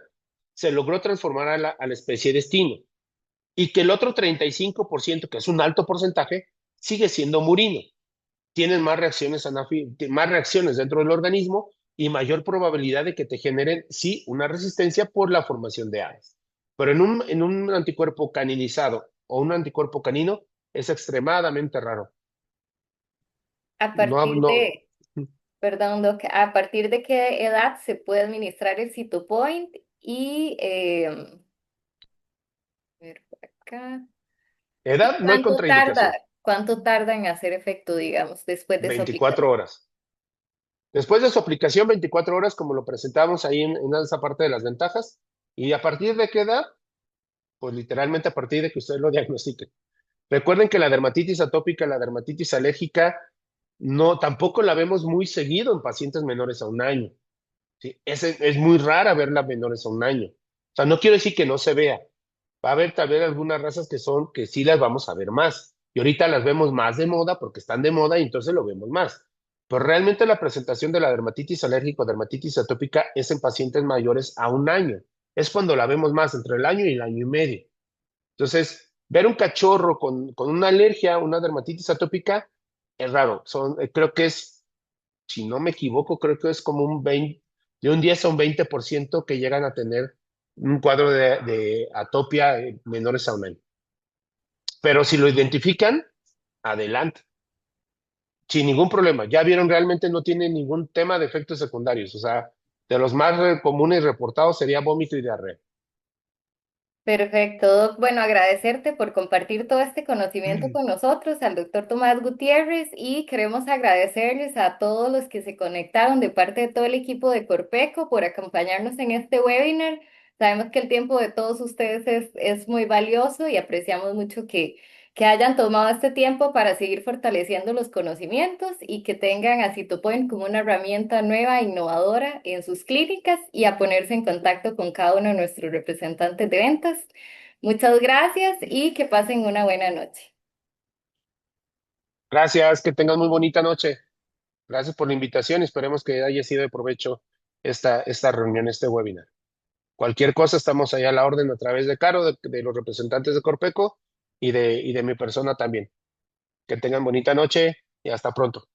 se logró transformar a la especie destino y que el otro 35%, que es un alto porcentaje, sigue siendo murino. Tienen más reacciones dentro del organismo y mayor probabilidad de que te generen, sí, una resistencia por la formación de ARES. Pero en un anticuerpo caninizado o un anticuerpo canino es extremadamente raro. A No, partir no. Perdón, Doc, ¿a partir de qué edad se puede administrar el Cytopoint? Y, a ver por acá. ¿Y Edad, no hay contraindicación. cuánto tarda en hacer efecto, digamos, después de su 24 aplicación? horas. Después de su aplicación, 24 horas, como lo presentamos ahí en esa parte de las ventajas. ¿Y a partir de qué edad? Pues literalmente a partir de que ustedes lo diagnostiquen. Recuerden que la dermatitis atópica, la dermatitis alérgica, no, tampoco la vemos muy seguido en pacientes menores a un año. ¿Sí? Es muy rara verla menores a un año. O sea, no quiero decir que no se vea. Va a haber tal vez algunas razas que sí las vamos a ver más. Y ahorita las vemos más de moda porque están de moda y entonces lo vemos más. Pero realmente la presentación de la dermatitis alérgica o dermatitis atópica es en pacientes mayores a un año. Es cuando la vemos más, entre el año y el año y medio. Entonces, ver un cachorro con una alergia, una dermatitis atópica, es raro. Creo que es, si no me equivoco, creo que es como un 20, de un 10 a un 20% que llegan a tener un cuadro de atopia menores a un año. Pero si lo identifican, adelante, sin ningún problema. Ya vieron, realmente no tiene ningún tema de efectos secundarios. O sea, de los más comunes reportados sería vómito y diarrea. Perfecto, Doc. Bueno, agradecerte por compartir todo este conocimiento con nosotros, al doctor Tomás Gutiérrez, y queremos agradecerles a todos los que se conectaron de parte de todo el equipo de Corpeco por acompañarnos en este webinar. Sabemos que el tiempo de todos ustedes es muy valioso y apreciamos mucho que hayan tomado este tiempo para seguir fortaleciendo los conocimientos y que tengan a Citopoint como una herramienta nueva e innovadora en sus clínicas y a ponerse en contacto con cada uno de nuestros representantes de ventas. Muchas gracias y que pasen una buena noche. Gracias, que tengan muy bonita noche. Gracias por la invitación y esperemos que haya sido de provecho esta reunión, este webinar. Cualquier cosa, estamos ahí a la orden a través de Caro, de los representantes de Corpeco y de mi persona también. Que tengan bonita noche y hasta pronto.